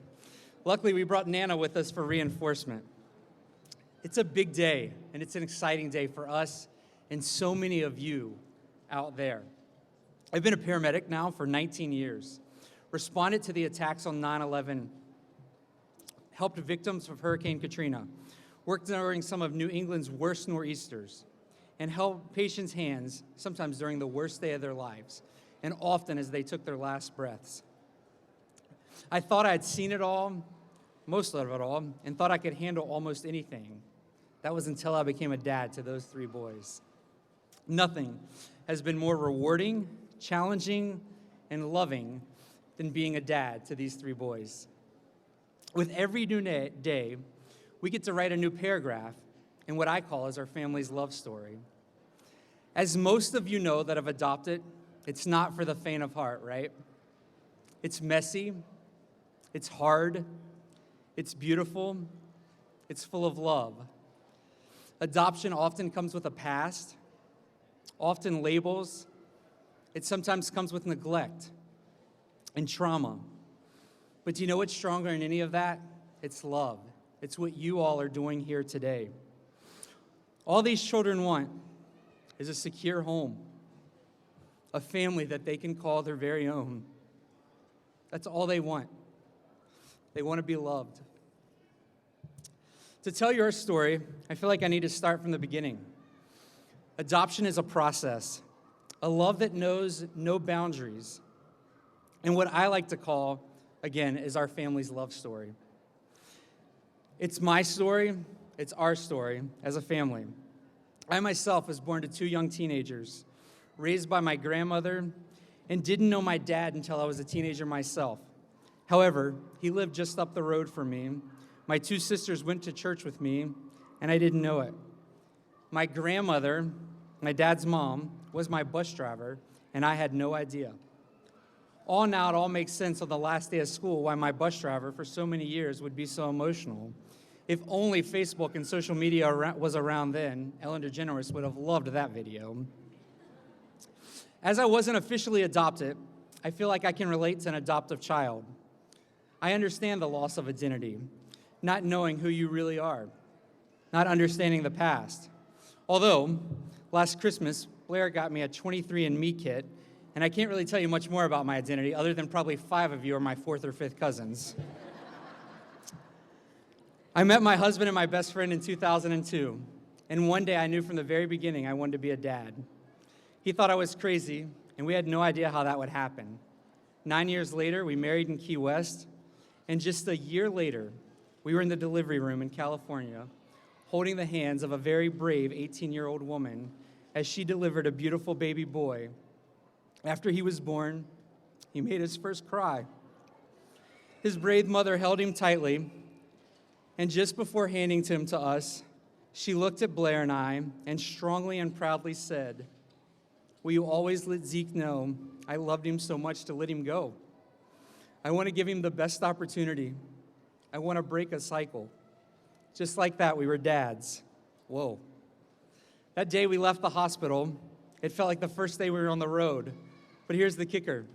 Luckily, we brought Nana with us for reinforcement. It's a big day, and it's an exciting day for us and so many of you out there. I've been a paramedic now for 19 years, responded to the attacks on 9/11, helped victims of Hurricane Katrina, worked during some of New England's worst nor'easters, and held patients' hands sometimes during the worst day of their lives, and often as they took their last breaths. I thought I had seen it all, most of it all, and thought I could handle almost anything. That was until I became a dad to those 3 boys. Nothing has been more rewarding, challenging, and loving than being a dad to these 3 boys. With every new day, we get to write a new paragraph in what I call as our family's love story. As most of you know that have adopted, it's not for the faint of heart, right? It's messy, it's hard, it's beautiful, it's full of love. Adoption often comes with a past, often labels. It sometimes comes with neglect and trauma. But do you know what's stronger than any of that? It's love. It's what you all are doing here today. All these children want is a secure home, a family that they can call their very own. That's all they want. They want to be loved. To tell your story, I feel like I need to start from the beginning. Adoption is a process, a love that knows no boundaries, and what I like to call, again, is our family's love story. It's my story, it's our story as a family. I myself was born to 2 young teenagers, raised by my grandmother, and didn't know my dad until I was a teenager myself. However, he lived just up the road from me. My 2 sisters went to church with me, and I didn't know it. My grandmother, my dad's mom, was my bus driver, and I had no idea. It all makes sense on the last day of school why my bus driver for so many years would be so emotional. If only Facebook and social media was around then, Ellen DeGeneres would have loved that video. As I wasn't officially adopted, I feel like I can relate to an adoptive child. I understand the loss of identity, not knowing who you really are, not understanding the past. Although, last Christmas, Blair got me a 23andMe kit, and I can't really tell you much more about my identity other than probably 5 of you are my 4th or 5th cousins. I met my husband and my best friend in 2002, and one day I knew from the very beginning I wanted to be a dad. He thought I was crazy, and we had no idea how that would happen. 9 years later, we married in Key West, and just a year later, we were in the delivery room in California, holding the hands of a very brave 18-year-old woman as she delivered a beautiful baby boy. After he was born, he made his first cry. His brave mother held him tightly, and just before handing him to us, she looked at Blair and I and strongly and proudly said, "Will you always let Zeke know I loved him so much to let him go? I want to give him the best opportunity. I want to break a cycle." Just like that, we were dads. Whoa. That day we left the hospital, it felt like the first day we were on the road. But here's the kicker.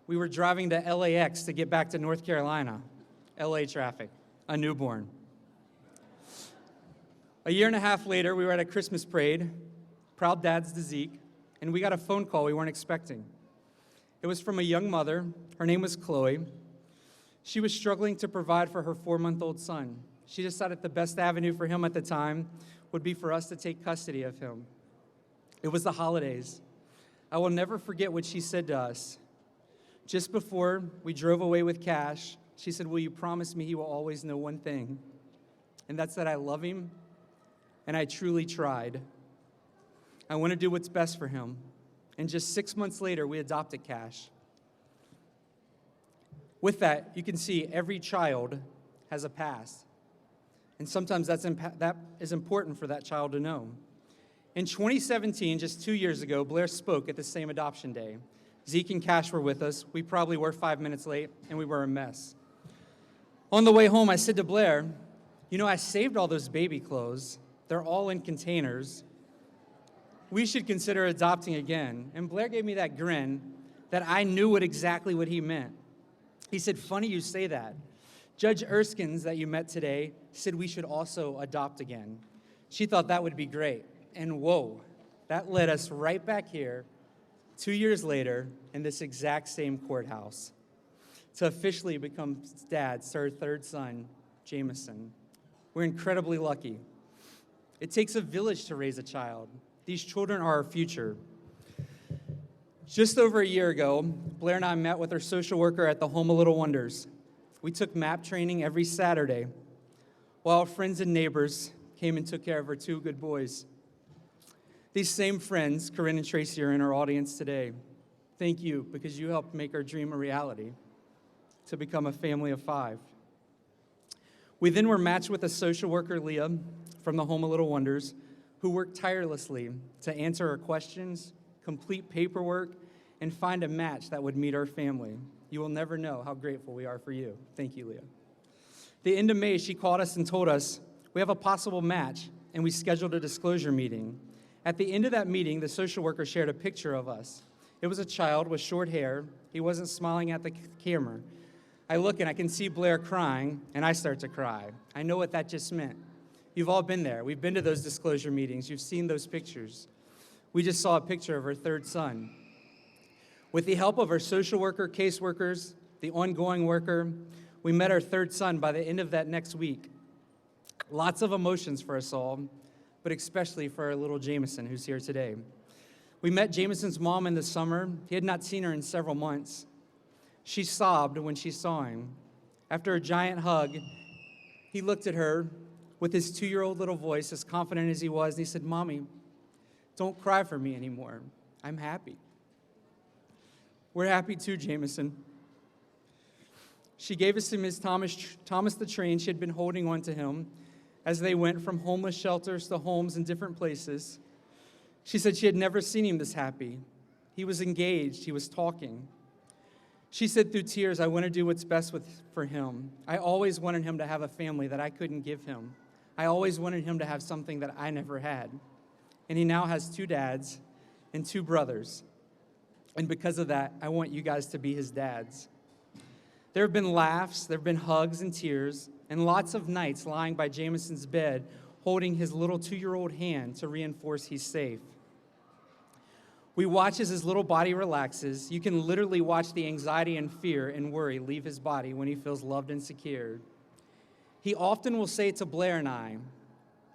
We were driving to LAX to get back to North Carolina. LA traffic, a newborn. A year and a half later, we were at a Christmas parade, proud dads to Zeke, and we got a phone call we weren't expecting. It was from a young mother. Her name was Chloe. She was struggling to provide for her 4-month-old son. She decided the best avenue for him at the time would be for us to take custody of him. It was the holidays. I will never forget what she said to us. Just before we drove away with cash, she said, "Will you promise me he will always know one thing? And that's that I love him, and I truly tried. I want to do what's best for him." And just 6 months later, we adopted Cash. With that, you can see every child has a past. And sometimes that is important for that child to know. In 2017, just 2 years ago, Blair spoke at the same adoption day. Zeke and Cash were with us. We probably were 5 minutes late, and we were a mess. On the way home, I said to Blair, "You know, I saved all those baby clothes. They're all in containers. We should consider adopting again." And Blair gave me that grin that I knew exactly what he meant. He said, "Funny you say that. Judge Erskine's that you met today said we should also adopt again. She thought that would be great." And whoa, that led us right back here 2 years later in this exact same courthouse to officially become dads to our 3rd son, Jameson. We're incredibly lucky. It takes a village to raise a child. These children are our future. Just over a year ago, Blair and I met with our social worker at the Home of Little Wonders. We took MAP training every Saturday, while our friends and neighbors came and took care of our 2 good boys. These same friends, Corinne and Tracy, are in our audience today. Thank you, because you helped make our dream a reality, to become a family of 5. We then were matched with a social worker, Leah, from the Home of Little Wonders, who worked tirelessly to answer our questions, complete paperwork, and find a match that would meet our family. You will never know how grateful we are for you. Thank you, Leah. The end of May, she called us and told us, we have a possible match, and we scheduled a disclosure meeting. At the end of that meeting, the social worker shared a picture of us. It was a child with short hair. He wasn't smiling at the camera. I look and I can see Blair crying, and I start to cry. I know what that just meant. You've all been there. We've been to those disclosure meetings. You've seen those pictures. We just saw a picture of her third son. With the help of our social worker, caseworkers, the ongoing worker, we met our third son by the end of that next week. Lots of emotions for us all, but especially for our little Jameson, who's here today. We met Jameson's mom in the summer. He had not seen her in several months. She sobbed when she saw him. After a giant hug, he looked at her with his 2-year-old little voice, as confident as he was, and he said, "Mommy, don't cry for me anymore. I'm happy." We're happy too, Jameson. She gave us to Ms. Thomas the train. She had been holding on to him as they went from homeless shelters to homes in different places. She said she had never seen him this happy. He was engaged. He was talking. She said through tears, "I want to do what's best for him. I always wanted him to have a family that I couldn't give him. I always wanted him to have something that I never had. And he now has 2 dads and 2 brothers. And because of that, I want you guys to be his dads." There have been laughs, there have been hugs and tears, and lots of nights lying by Jameson's bed, holding his little 2-year-old hand to reinforce he's safe. We watch as his little body relaxes. You can literally watch the anxiety and fear and worry leave his body when he feels loved and secured. He often will say to Blair and I,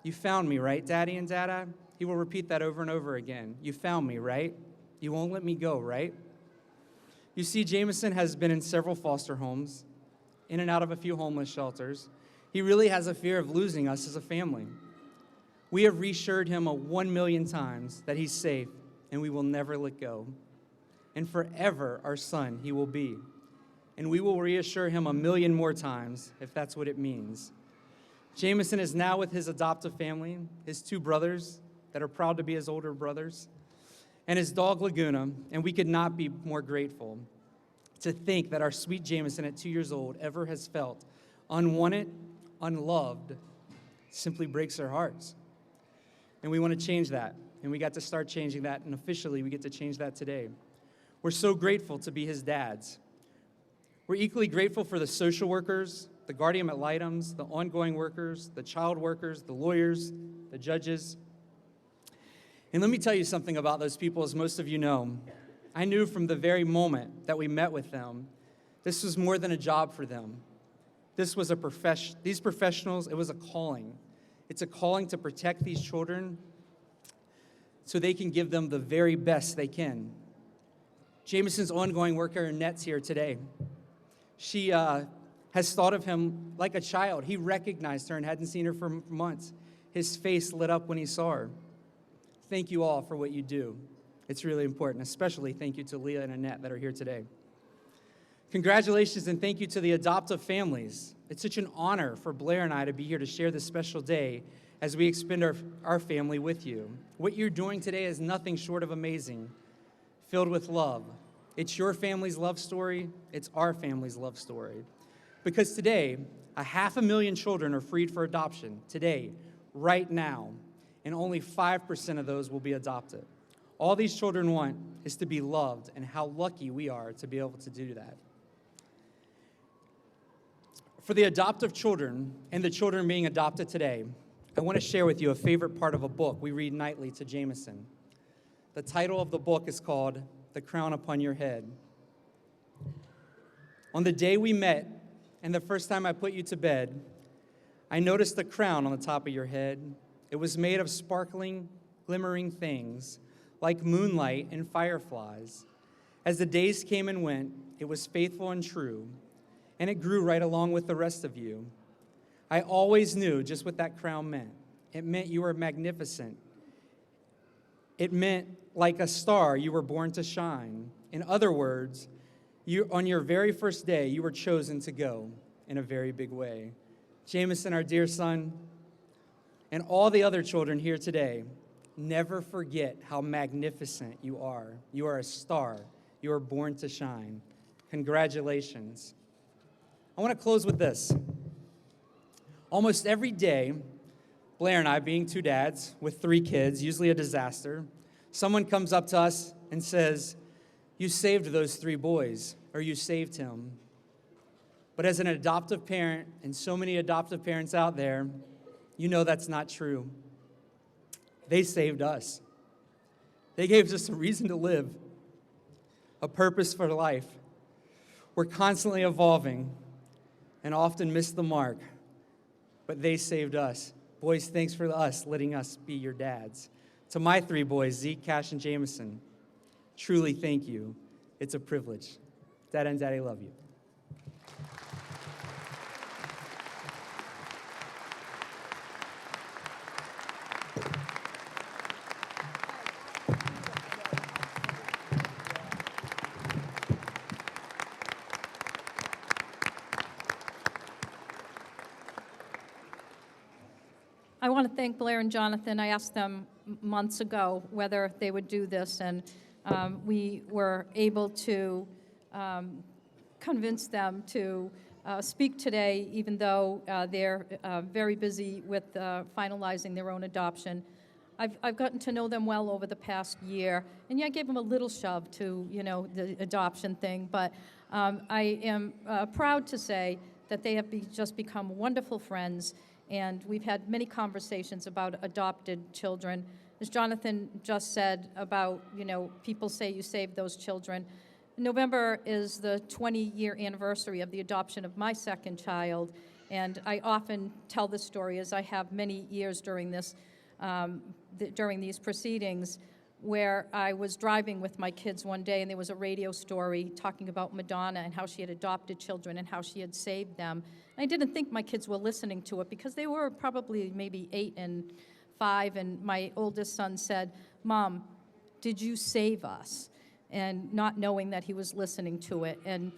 "You found me, right, Daddy and Dada?" He will repeat that over and over again. "You found me, right? You won't let me go, right?" You see, Jameson has been in several foster homes, in and out of a few homeless shelters. He really has a fear of losing us as a family. We have reassured him 1,000,000 times that he's safe and we will never let go. And forever our son he will be. And we will reassure him 1,000,000 more times if that's what it means. Jameson is now with his adoptive family, his 2 brothers that are proud to be his older brothers, and his dog Laguna, and we could not be more grateful to think that our sweet Jameson at 2 years old ever has felt unwanted, unloved. Simply breaks our hearts. And we want to change that, and we got to start changing that, and officially we get to change that today. We're so grateful to be his dads. We're equally grateful for the social workers, the guardian ad litems, the ongoing workers, the child workers, the lawyers, the judges. And let me tell you something about those people, as most of you know. I knew from the very moment that we met with them, this was more than a job for them. This was a profession. These professionals, it was a calling. It's a calling to protect these children so they can give them the very best they can. Jameson's ongoing worker, Annette's here today. She has thought of him like a child. He recognized her and hadn't seen her for months. His face lit up when he saw her. Thank you all for what you do. It's really important, especially thank you to Leah and Annette that are here today. Congratulations and thank you to the adoptive families. It's such an honor for Blair and I to be here to share this special day as we expend our family with you. What you're doing today is nothing short of amazing, filled with love. It's your family's love story. It's our family's love story. Because today, 500,000 children are freed for adoption. Today, right now. And only 5% of those will be adopted. All these children want is to be loved, and how lucky we are to be able to do that. For the adoptive children and the children being adopted today, I want to share with you a favorite part of a book we read nightly to Jameson. The title of the book is called "The Crown Upon Your Head." On the day we met, and the first time I put you to bed, I noticed the crown on the top of your head. It was made of sparkling, glimmering things, like moonlight and fireflies. As the days came and went, it was faithful and true, and it grew right along with the rest of you. I always knew just what that crown meant. It meant you were magnificent. It meant, like a star, you were born to shine. In other words, on your very first day, you were chosen to go in a very big way. Jameson, our dear son, and all the other children here today, never forget how magnificent you are. You are a star. You are born to shine. Congratulations. I want to close with this. Almost every day, Blair and I, being two dads with 3 kids, usually a disaster, someone comes up to us and says, "You saved those 3 boys," or "You saved him." But as an adoptive parent, and so many adoptive parents out there, you know that's not true. They saved us. They gave us a reason to live, a purpose for life. We're constantly evolving and often miss the mark, but they saved us. Boys, thanks for us letting us be your dads. To my 3 boys, Zeke, Cash, and Jameson, truly thank you. It's a privilege. Dad and Daddy love you. I want to thank Blair and Jonathan. I asked them months ago whether they would do this, and we were able to convince them to speak today, even though they're very busy with finalizing their own adoption. I've gotten to know them well over the past year, and yeah, I gave them a little shove to, the adoption thing, but I am proud to say that they have just become wonderful friends, and we've had many conversations about adopted children. As Jonathan just said about, people say you saved those children. November is the 20-year anniversary of the adoption of my second child, and I often tell this story, as I have many years during this, during these proceedings, where I was driving with my kids one day, and there was a radio story talking about Madonna and how she had adopted children and how she had saved them. And I didn't think my kids were listening to it because they were probably maybe 8 and 5, and my oldest son said, "Mom, did you save us?" And not knowing that he was listening to it. And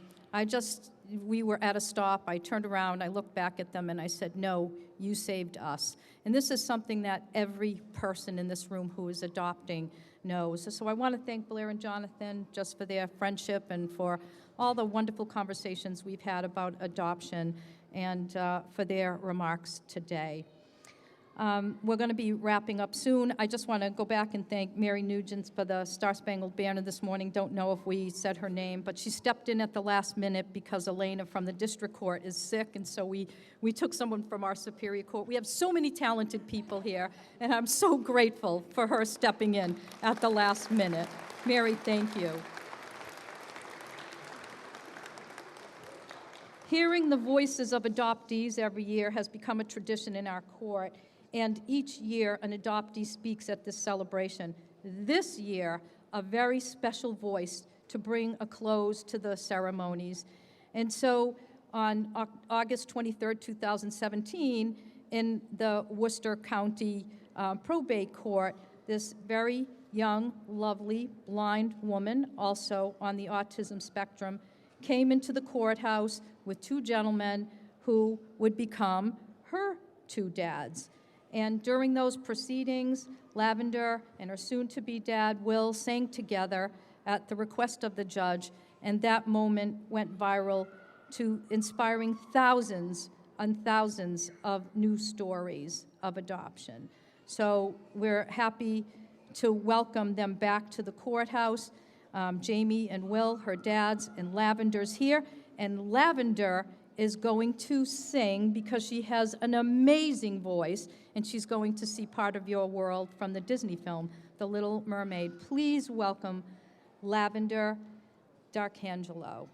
we were at a stop, I turned around, I looked back at them, and I said, "No, you saved us." And this is something that every person in this room who is adopting knows. So I want to thank Blair and Jonathan just for their friendship and for all the wonderful conversations we've had about adoption, and for their remarks today. We're going to be wrapping up soon. I just want to go back and thank Mary Nugent for the Star-Spangled Banner this morning. Don't know if we said her name, but she stepped in at the last minute because Elena from the district court is sick, and so we took someone from our Superior Court. We have so many talented people here, and I'm so grateful for her stepping in at the last minute. Mary, thank you. Hearing the voices of adoptees every year has become a tradition in our court, and each year an adoptee speaks at this celebration. This year, a very special voice to bring a close to the ceremonies. And so on August 23rd, 2017, in the Worcester County Probate Court, this very young, lovely, blind woman, also on the autism spectrum, came into the courthouse with 2 gentlemen who would become her 2 dads. And during those proceedings, Lavender and her soon-to-be dad, Will, sang together at the request of the judge, and that moment went viral to inspiring thousands and thousands of new stories of adoption. So we're happy to welcome them back to the courthouse. Jamie and Will, her dads, and Lavender's here. And Lavender is going to sing because she has an amazing voice, and she's going to see part of your world from the Disney film, The Little Mermaid. Please welcome Lavender D'Arcangelo.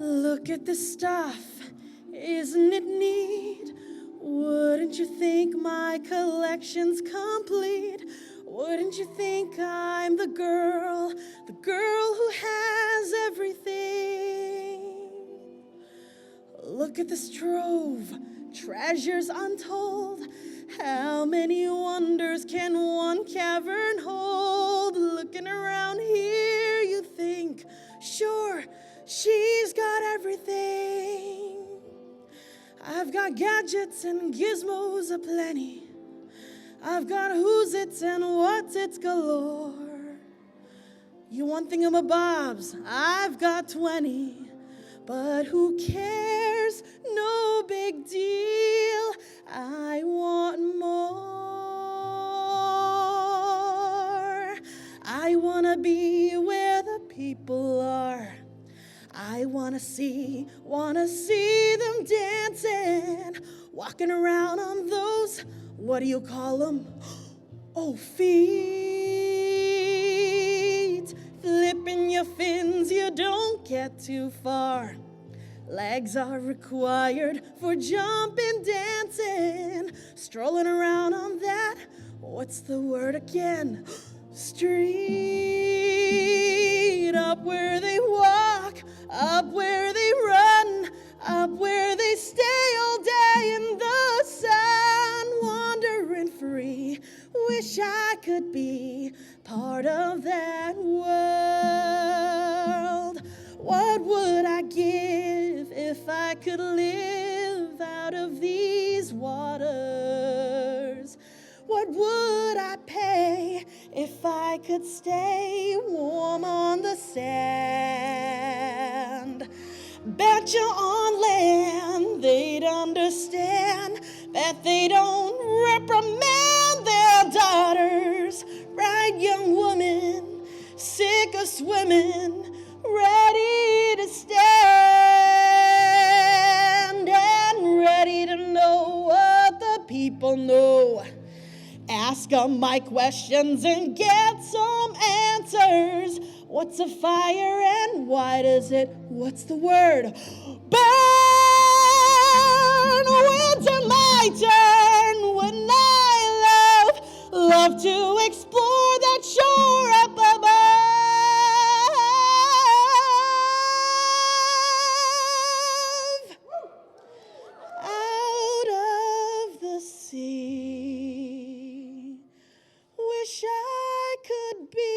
Look at the stuff, isn't it neat? Wouldn't you think my collection's complete? Wouldn't you think I'm the girl who has everything? Look at this trove, treasures untold. How many wonders can one cavern hold? Looking around here, you think, sure, she's got everything. I've got gadgets and gizmos aplenty. I've got who's it's and what's it's galore. You want thingamabobs? I've got 20. But who cares? No big deal. I want more. I wanna be where the people are. I wanna see them dancing, walking around on those, what do you call them? Oh, feet. Flipping your fins, you don't get too far. Legs are required for jumping, dancing, strolling around on that, what's the word again? Street. Up where they walk, up where they run, up where they stay all day in the sun, wandering free. Wish I could be part of that world. What would I give if I could live out of these waters? What would I pay if I could stay warm on the sand? Bet you on land they'd understand that they don't reprimand their daughters. Bright young women, sick of swimming, ready to stand and ready to know what the people know. Ask them my questions and get some answers. What's a fire and why does it, what's the word? Burn! When's it my turn? When I love to explore that shore up above. Out of the sea. Wish I could be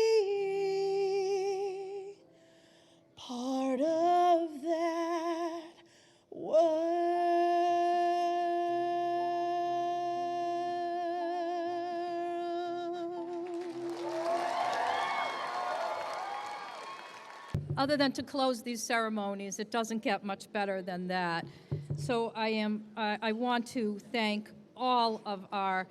part of that world. Other than to close these ceremonies, it doesn't get much better than that. So I want to thank all of our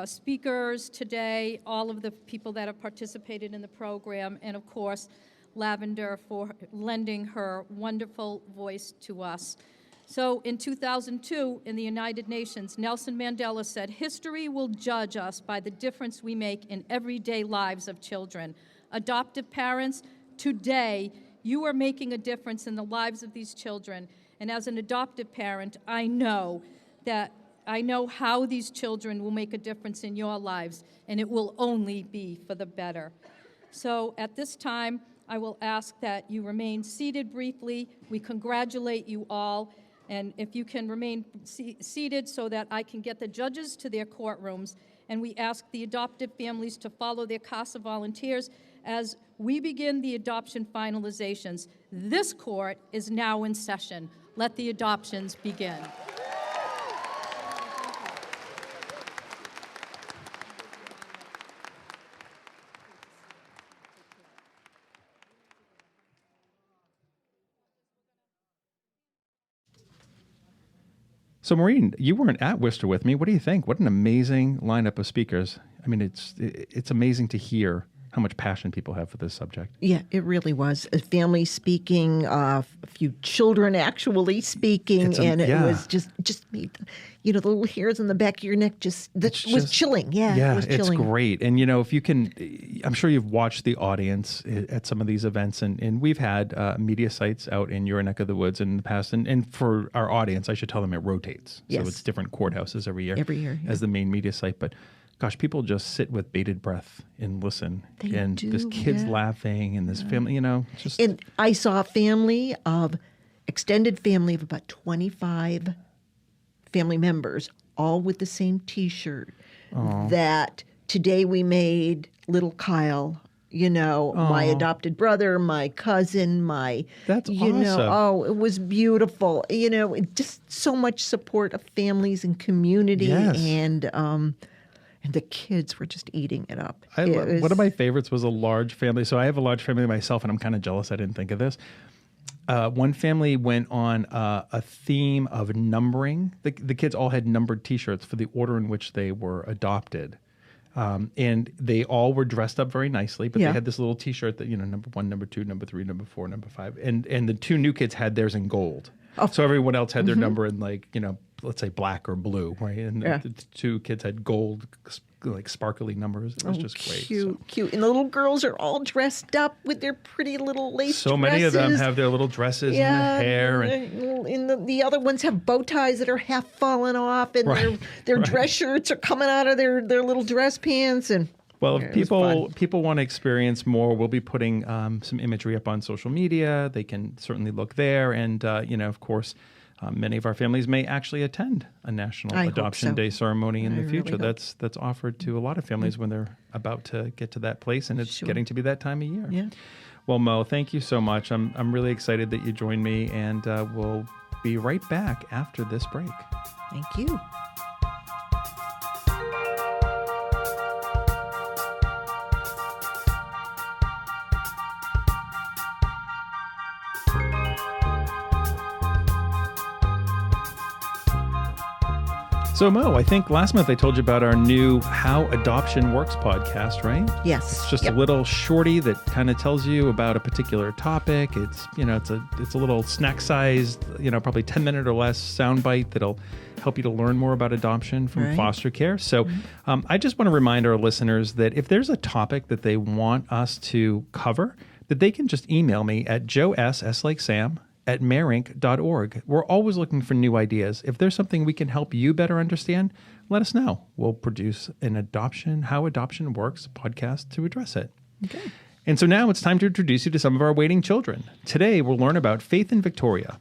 speakers today, all of the people that have participated in the program, and of course, Lavender for lending her wonderful voice to us. So in 2002, in the United Nations, Nelson Mandela said, "History will judge us by the difference we make in everyday lives of children." Adoptive parents, today, you are making a difference in the lives of these children. And as an adoptive parent, I know how these children will make a difference in your lives, and it will only be for the better. So at this time, I will ask that you remain seated briefly. We congratulate you all, and if you can remain seated so that I can get the judges to their courtrooms, and we ask the adoptive families to follow their CASA volunteers as we begin the adoption finalizations. This court is now in session. Let the adoptions begin. So, Maureen, you weren't at Worcester with me. What do you think? What an amazing lineup of speakers. I mean, it's amazing to hear how much passion people have for this subject. Yeah, it really was. A family speaking, a few children actually speaking, and it was just made, the little hairs on the back of your neck was chilling. Yeah, it was chilling. It's great. And, if you can, I'm sure you've watched the audience at some of these events, and we've had media sites out in your neck of the woods in the past. And for our audience, I should tell them it rotates. Yes. So it's different courthouses every year. Every year, yeah. As the main media site. But gosh, people just sit with bated breath and listen. And there's kids laughing and this family, just. And I saw extended family of about 25 family members, all with the same T-shirt. That today we made little Kyle, my adopted brother, my cousin, That's awesome. It was beautiful. Just so much support of families and community. Yes. And the kids were just eating it up. One of my favorites was a large family. So I have a large family myself, and I'm kind of jealous I didn't think of this. One family went on a theme of numbering. The kids all had numbered T-shirts for the order in which they were adopted. And they all were dressed up very nicely, but they had this little T-shirt that, number 1, number 2, number 3, number 4, number 5. And the 2 new kids had theirs in gold. Oh. So everyone else had their number in let's say black or blue, right? And the 2 kids had gold, sparkly numbers. It was just great. Cute. And the little girls are all dressed up with their pretty little lace so dresses. Many of them have their little dresses and their hair. And the other ones have bow ties that are half falling off, and their dress shirts are coming out of their little dress pants. And well, if people want to experience more, we'll be putting some imagery up on social media. They can certainly look there. And, of course, many of our families may actually attend a National Adoption Day ceremony in the future. Really that's offered to a lot of families when they're about to get to that place, and it's getting to be that time of year. Yeah. Well, Mo, thank you so much. I'm really excited that you joined me, and we'll be right back after this break. Thank you. So, Mo, I think last month I told you about our new How Adoption Works podcast, right? Yes. It's just a little shorty that kind of tells you about a particular topic. It's, it's a little snack-sized, probably 10-minute or less soundbite that'll help you to learn more about adoption from foster care. So I just want to remind our listeners that if there's a topic that they want us to cover, that they can just email me at joess, like Sam, at mareinc.org. We're always looking for new ideas. If there's something we can help you better understand, let us know. We'll produce an How Adoption Works podcast to address it. Okay. And so now it's time to introduce you to some of our waiting children. Today, we'll learn about Faith and Victoria.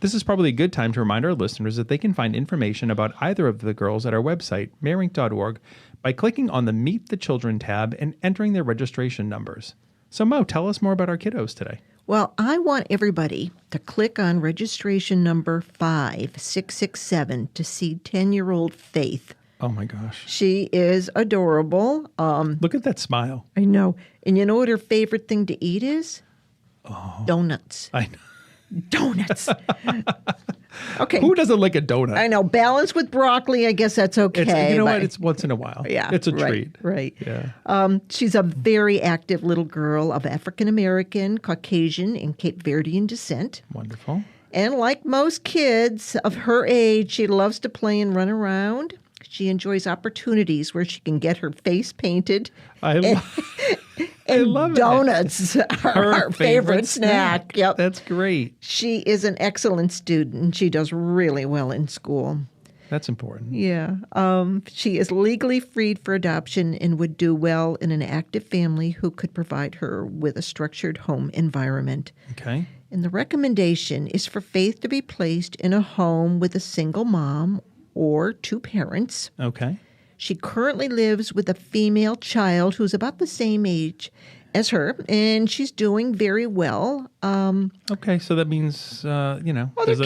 This is probably a good time to remind our listeners that they can find information about either of the girls at our website, mareinc.org, by clicking on the Meet the Children tab and entering their registration numbers. So, Mo, tell us more about our kiddos today. Well, I want everybody to click on registration number 5667 to see 10-year-old Faith. Oh, my gosh. She is adorable. Look at that smile. I know. And you know what her favorite thing to eat is? Donuts. I know. Donuts. Okay. Who doesn't like a donut? I know. Balanced with broccoli, I guess that's okay. You know what? It's once in a while. Yeah. It's a treat. Right. Yeah. She's a very active little girl of African American, Caucasian, and Cape Verdean descent. Wonderful. And like most kids of her age, she loves to play and run around. She enjoys opportunities where she can get her face painted. I love donuts it. are her favorite snack. Yep. That's great. She is an excellent student. She does really well in school. That's important. Yeah. She is legally freed for adoption and would do well in an active family who could provide her with a structured home environment. Okay. And the recommendation is for Faith to be placed in a home with a single mom or 2 parents. Okay. She currently lives with a female child who's about the same age as her, and she's doing very well. Okay, so that means, other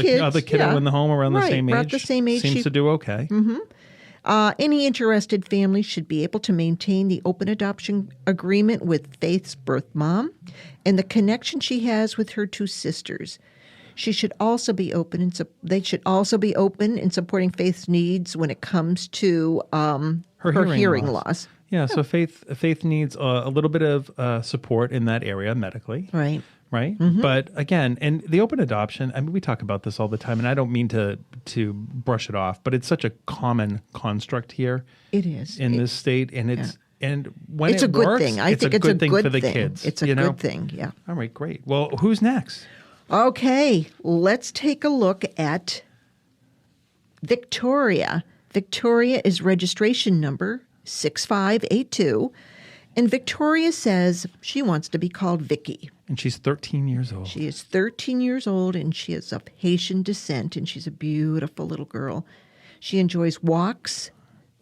kids, other kiddo in the home around the same age. About the same age. Seems to do okay. Mm-hmm. Any interested family should be able to maintain the open adoption agreement with Faith's birth mom and the connection she has with her 2 sisters. They should also be open in supporting Faith's needs when it comes to her hearing loss. Yeah, so Faith needs a little bit of support in that area medically. Right. Right. But again, and the open adoption, I mean, we talk about this all the time, and I don't mean to brush it off, but it's such a common construct here. It is. In this state, and it's and when it's it a good works, thing. I think it's a good thing for the kids. It's a good thing. Yeah. All right, great. Well, who's next? Okay, let's take a look at Victoria. Victoria is registration number 6582. And Victoria says she wants to be called Vicky. And she's 13 years old. She is 13 years old, and she is of Haitian descent, and she's a beautiful little girl. She enjoys walks,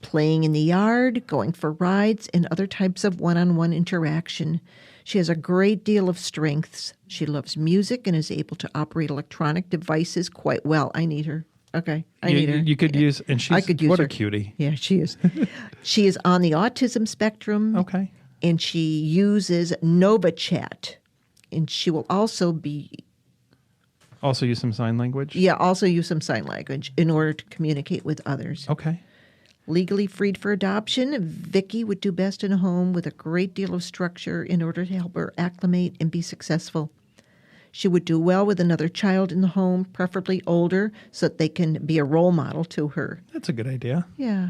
playing in the yard, going for rides, and other types of one-on-one interaction. She has a great deal of strengths. She loves music and is able to operate electronic devices quite well. I need her. Okay, I need her. You could use, and she's, I could use what her. a cutie. Yeah, she is. She is on the autism spectrum. Okay. And she uses NovaChat. And she will also be... Also use some sign language? Yeah, also use some sign language in order to communicate with others. Okay. Legally freed for adoption, Vicky would do best in a home with a great deal of structure in order to help her acclimate and be successful. She would do well with another child in the home, preferably older, so that they can be a role model to her. That's a good idea. Yeah.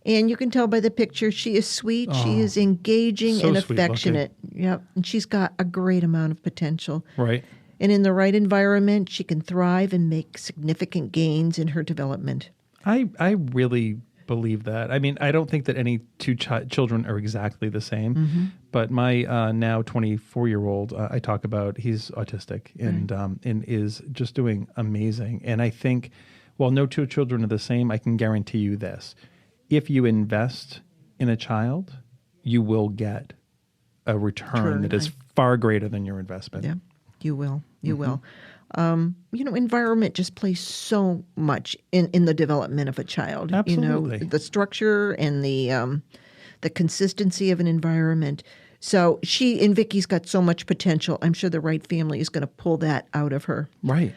And you can tell by the picture, she is sweet, she is engaging so and sweet affectionate. Yep. And she's got a great amount of potential. Right. And in the right environment, she can thrive and make significant gains in her development. I really believe that. I mean, I don't think that any two children are exactly the same, but my now 24-year-old, I talk about, he's autistic and is just doing amazing. And I think, while no two children are the same, I can guarantee you this. If you invest in a child, you will get a return that is far greater than your investment. Yeah, you will. You will. Environment just plays so much in the development of a child. Absolutely. The structure and the consistency of an environment. So Vicky's got so much potential. I'm sure the right family is going to pull that out of her. Right.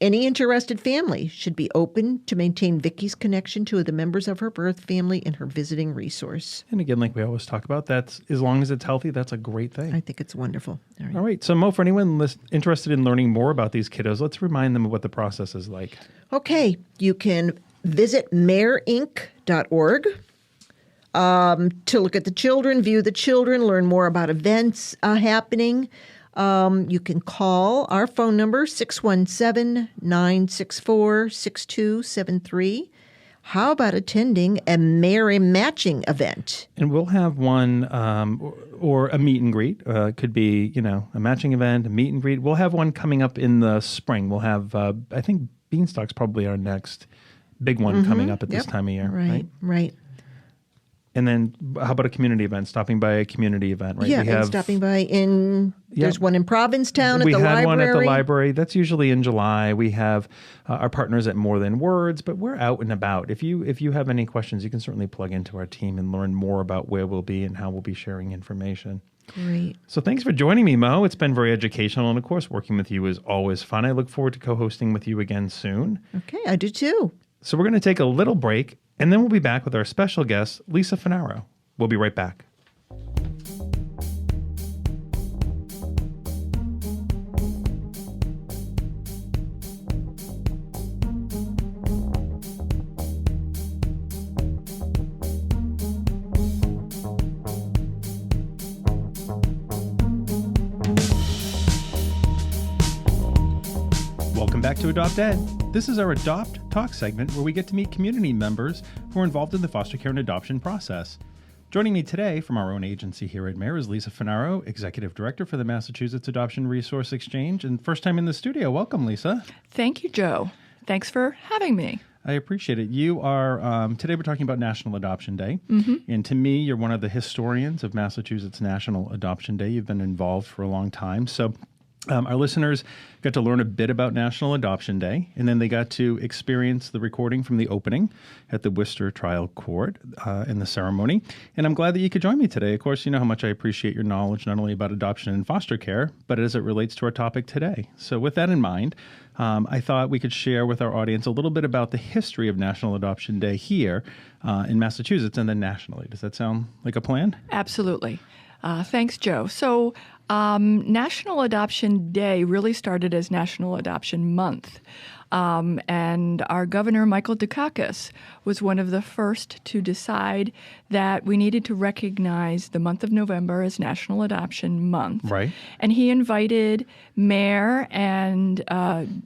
Any interested family should be open to maintain Vicky's connection to the members of her birth family and her visiting resource. And again, like we always talk about, that's as long as it's healthy, that's a great thing. I think it's wonderful. All right. So, Mo, for anyone interested in learning more about these kiddos, let's remind them of what the process is like. Okay. You can visit mareinc.org to look at the children, view the children, learn more about events happening. You can call our phone number, 617-964-6273. How about attending a Mary matching event? And we'll have one or a meet and greet. Could be, a matching event, a meet and greet. We'll have one coming up in the spring. We'll have, I think, Beanstalk's probably our next big one coming up at this time of year. Right. And then how about a community event, stopping by a community event, right? Yeah, and stopping by there's one in Provincetown at the library. We had one at the library. That's usually in July. We have our partners at More Than Words, but we're out and about. If you have any questions, you can certainly plug into our team and learn more about where we'll be and how we'll be sharing information. Great. So thanks for joining me, Mo. It's been very educational, and of course, working with you is always fun. I look forward to co-hosting with you again soon. Okay, I do too. So we're going to take a little break, and then we'll be back with our special guest, Lisa Finaro. We'll be right back. Welcome back to AdoptED. This is our Adopt Talk segment where we get to meet community members who are involved in the foster care and adoption process. Joining me today from our own agency here at MARE is Lisa Finaro, Executive Director for the Massachusetts Adoption Resource Exchange, and first time in the studio. Welcome, Lisa. Thank you, Joe. Thanks for having me. I appreciate it. You are, today we're talking about National Adoption Day, and to me, you're one of the historians of Massachusetts National Adoption Day. You've been involved for a long time, so our listeners got to learn a bit about National Adoption Day, and then they got to experience the recording from the opening at the Worcester Trial Court in the ceremony. And I'm glad that you could join me today. Of course, you know how much I appreciate your knowledge, not only about adoption and foster care, but as it relates to our topic today. So with that in mind, I thought we could share with our audience a little bit about the history of National Adoption Day here in Massachusetts and then nationally. Does that sound like a plan? Absolutely. Thanks, Joe. So, National Adoption Day really started as National Adoption Month. And our governor, Michael Dukakis, was one of the first to decide that we needed to recognize the month of November as National Adoption Month. Right. And he invited mayor and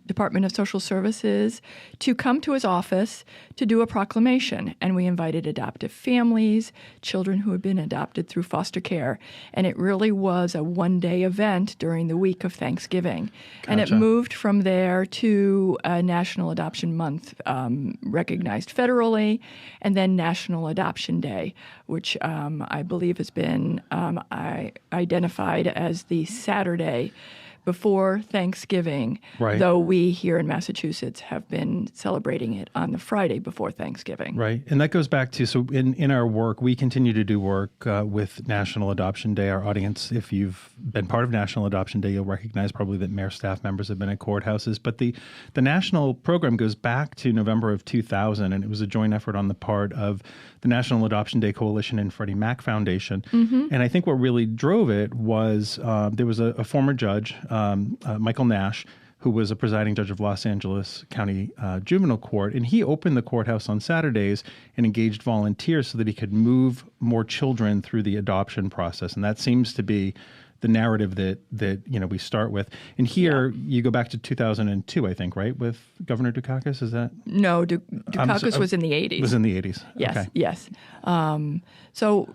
Department of Social Services to come to his office to do a proclamation. And we invited adoptive families, children who had been adopted through foster care. And it really was a one-day event during the week of Thanksgiving. Gotcha. And it moved from there to National Adoption Month, recognized federally, and then National Adoption Day, which I believe has been identified as the Saturday before Thanksgiving, Right. though we here in Massachusetts have been celebrating it on the Friday before Thanksgiving. Right. And that goes back to, so in our work, we continue to do work with National Adoption Day. Our audience, if you've been part of National Adoption Day, you'll recognize probably that mayor staff members have been at courthouses. But the national program goes back to November of 2000, and it was a joint effort on the part of the National Adoption Day Coalition and Freddie Mac Foundation. Mm-hmm. And I think what really drove it was there was a former judge, Michael Nash, who was a presiding judge of Los Angeles County Juvenile Court, and he opened the courthouse on Saturdays and engaged volunteers so that he could move more children through the adoption process. And that seems to be the narrative that we start with. And here you go back to 2002, I think, right, with Governor Dukakis? Is that? No, Dukakis was in the 80s. Was in the 80s. Yes, Okay. yes. So,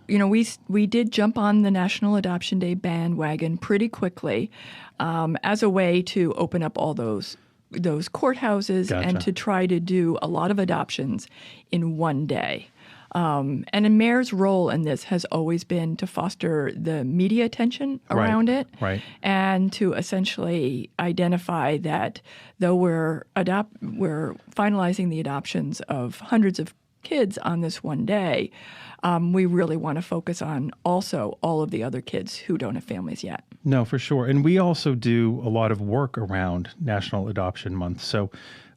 we did jump on the National Adoption Day bandwagon pretty quickly as a way to open up all those courthouses Gotcha. and to try to do a lot of adoptions in one day. And a mayor's role in this has always been to foster the media attention around it, Right. and to essentially identify that though we're finalizing the adoptions of hundreds of kids on this one day, we really want to focus on also all of the other kids who don't have families yet. No, for sure. And we also do a lot of work around National Adoption Month. So,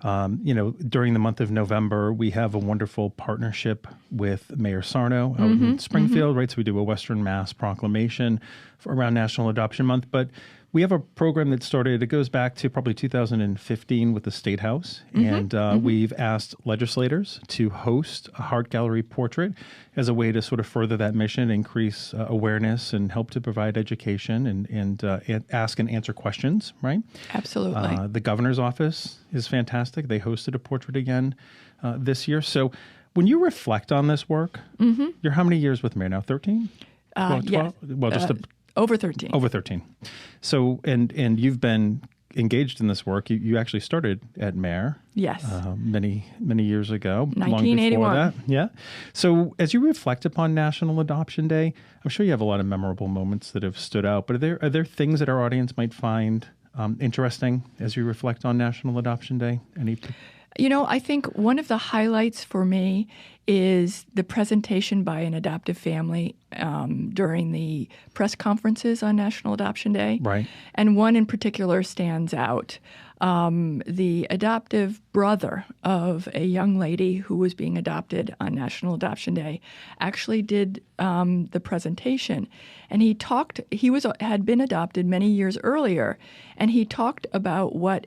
during the month of November, we have a wonderful partnership with Mayor Sarno out in Springfield, right? So we do a Western Mass proclamation around National Adoption Month. But we have a program that started, it goes back to probably 2015 with the State House. And we've asked legislators to host a Heart Gallery portrait as a way to sort of further that mission, increase awareness, and help to provide education and ask and answer questions, right? Absolutely. The governor's office is fantastic. They hosted a portrait again this year. So when you reflect on this work, you're how many years with Mayor now? 13? 12? Yeah. Well, just over 13. Over 13. So, and you've been engaged in this work. You actually started at Mayor. Yes. Many years ago. 1981. Long before that. Yeah. So as you reflect upon National Adoption Day, I'm sure you have a lot of memorable moments that have stood out, but are there things that our audience might find interesting as you reflect on National Adoption Day? I think one of the highlights for me is the presentation by an adoptive family during the press conferences on National Adoption Day. Right. And one in particular stands out. The adoptive brother of a young lady who was being adopted on National Adoption Day actually did the presentation. And he had been adopted many years earlier, and he talked about what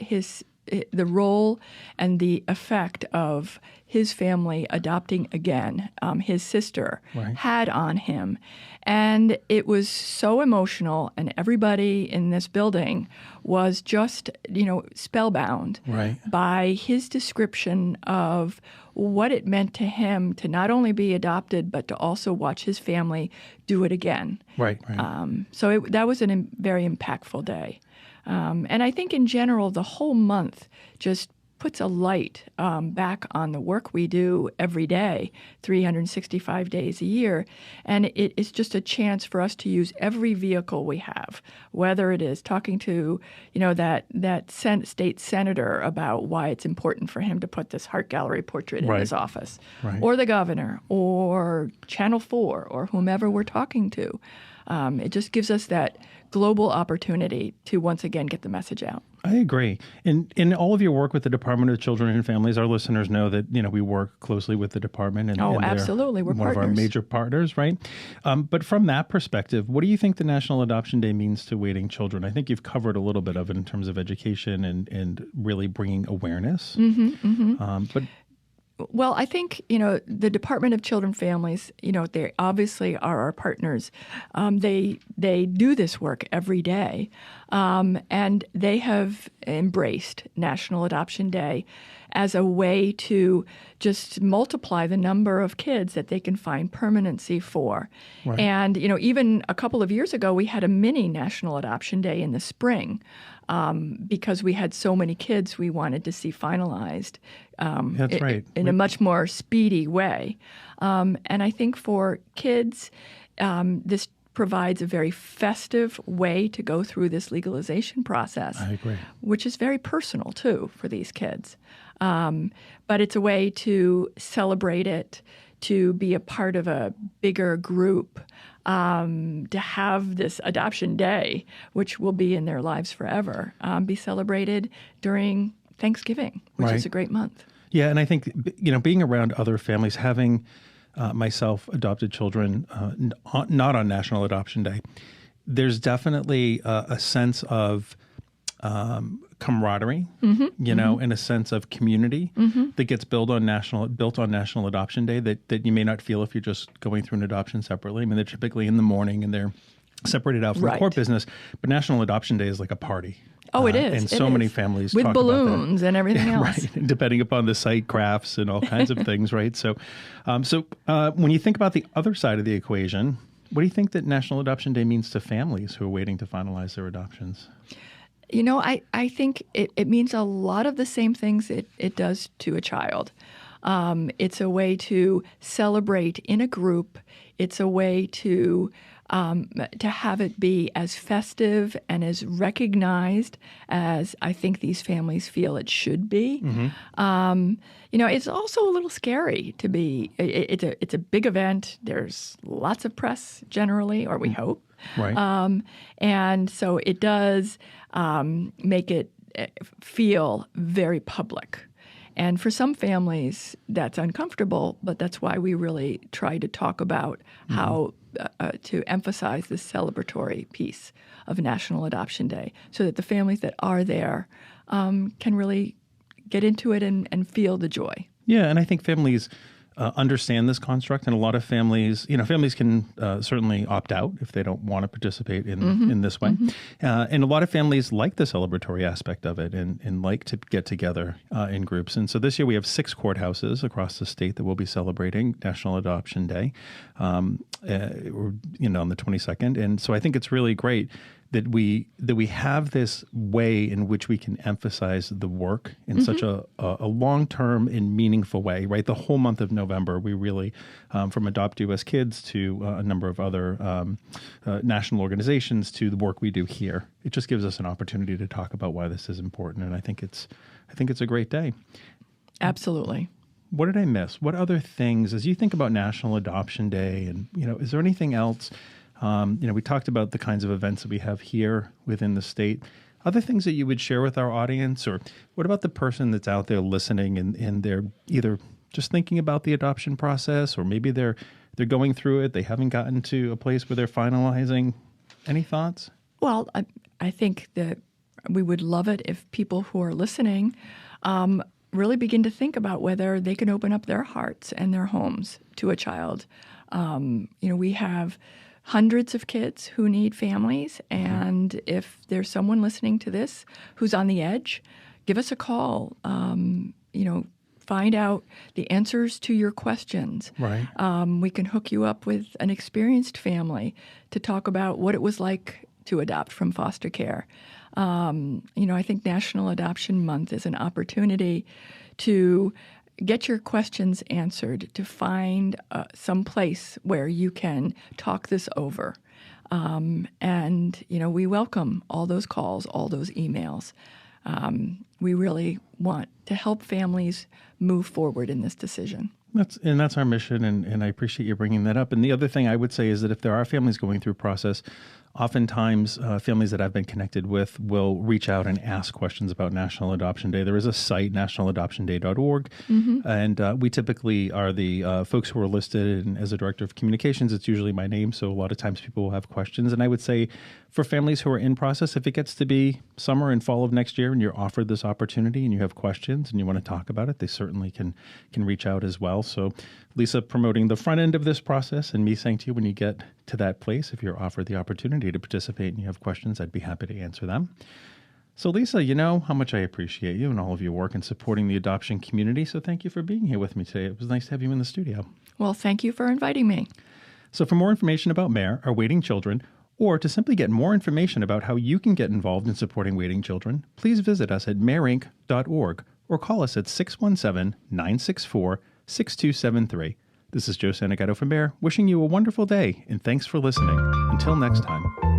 the role and the effect of his family adopting again, his sister, had on him. And it was so emotional, and everybody in this building was just, spellbound by his description of what it meant to him to not only be adopted, but to also watch his family do it again. Right. So that was a very impactful day. And I think in general, the whole month just puts a light back on the work we do every day, 365 days a year. And it is just a chance for us to use every vehicle we have, whether it is talking to, that state senator about why it's important for him to put this Heart Gallery portrait in his office, or the governor, or Channel 4, or whomever we're talking to. It just gives us that global opportunity to once again get the message out. I agree. In all of your work with the Department of Children and Families, our listeners know that we work closely with the department, and they're absolutely, we're one partners. of our major partners, right? But from that perspective, what do you think the National Adoption Day means to waiting children? I think you've covered a little bit of it in terms of education and really bringing awareness. But Well, I think, the Department of Children and Families, they obviously are our partners. They do this work every day, and they have embraced National Adoption Day as a way to just multiply the number of kids that they can find permanency for. Right. And, even a couple of years ago, we had a mini National Adoption Day in the spring because we had so many kids we wanted to see finalized That's right. in a much more speedy way. And I think for kids, this provides a very festive way to go through this legalization process. I agree. Which is very personal, too, for these kids. But it's a way to celebrate it, to be a part of a bigger group, to have this adoption day, which will be in their lives forever, be celebrated during Thanksgiving, which is a great month. Yeah, and I think, being around other families, having myself adopted children not on National Adoption Day, there's definitely a sense of camaraderie, and a sense of community that gets built on National Adoption Day that you may not feel if you're just going through an adoption separately. I mean, they're typically in the morning and they're separated out from the court business, but National Adoption Day is like a party. Oh, it is. And so many families with talk balloons about that. and everything else. Right. Depending upon the site, crafts and all kinds of things, right? So, when you think about the other side of the equation, what do you think that National Adoption Day means to families who are waiting to finalize their adoptions? I think it means a lot of the same things it does to a child. It's a way to celebrate in a group. It's a way to have it be as festive and as recognized as I think these families feel it should be. It's also a little scary to be. It's a big event. There's lots of press generally, or we hope. Right. And so it does make it feel very public. And for some families, that's uncomfortable, but that's why we really try to talk about how to emphasize this celebratory piece of National Adoption Day so that the families that are there can really get into it and feel the joy. Yeah, and I think families understand this construct, and a lot of families, families can certainly opt out if they don't want to participate in this way. And a lot of families like the celebratory aspect of it and like to get together in groups. And so this year we have 6 courthouses across the state that will be celebrating National Adoption Day, on the 22nd. And so I think it's really great that we have this way in which we can emphasize the work in such a long-term and meaningful way, right? The whole month of November, we really, from Adopt US Kids to a number of other national organizations to the work we do here, it just gives us an opportunity to talk about why this is important, and I think it's a great day. Absolutely. What did I miss? What other things, as you think about National Adoption Day, and is there anything else? We talked about the kinds of events that we have here within the state. Other things that you would share with our audience, or what about the person that's out there listening and they're either just thinking about the adoption process, or maybe they're going through it, they haven't gotten to a place where they're finalizing? Any thoughts? Well, I think that we would love it if people who are listening really begin to think about whether they can open up their hearts and their homes to a child. We have hundreds of kids who need families, and if there's someone listening to this who's on the edge, give us a call. Find out the answers to your questions. Right. We can hook you up with an experienced family to talk about what it was like to adopt from foster care. I think National Adoption Month is an opportunity to get your questions answered, to find some place where you can talk this over. We welcome all those calls, all those emails. We really want to help families move forward in this decision. That's our mission, and I appreciate you bringing that up. And the other thing I would say is that if there are families going through process, oftentimes families that I've been connected with will reach out and ask questions about National Adoption Day. There is a site, nationaladoptionday.org, and we typically are the folks who are listed. And as a director of communications, it's usually my name, so a lot of times people will have questions. And I would say for families who are in process, if it gets to be summer and fall of next year and you're offered this opportunity and you have questions and you want to talk about it, they certainly can reach out as well. So Lisa promoting the front end of this process, and me saying to you when you get to that place, if you're offered the opportunity to participate and you have questions, I'd be happy to answer them. So Lisa, you know how much I appreciate you and all of your work in supporting the adoption community. So thank you for being here with me today. It was nice to have you in the studio. Well, thank you for inviting me. So for more information about MARE, our waiting children, or to simply get more information about how you can get involved in supporting waiting children, please visit us at mareinc.org or call us at 617-964-6273. This is Joe Santagato from MARE, wishing you a wonderful day, and thanks for listening. Until next time.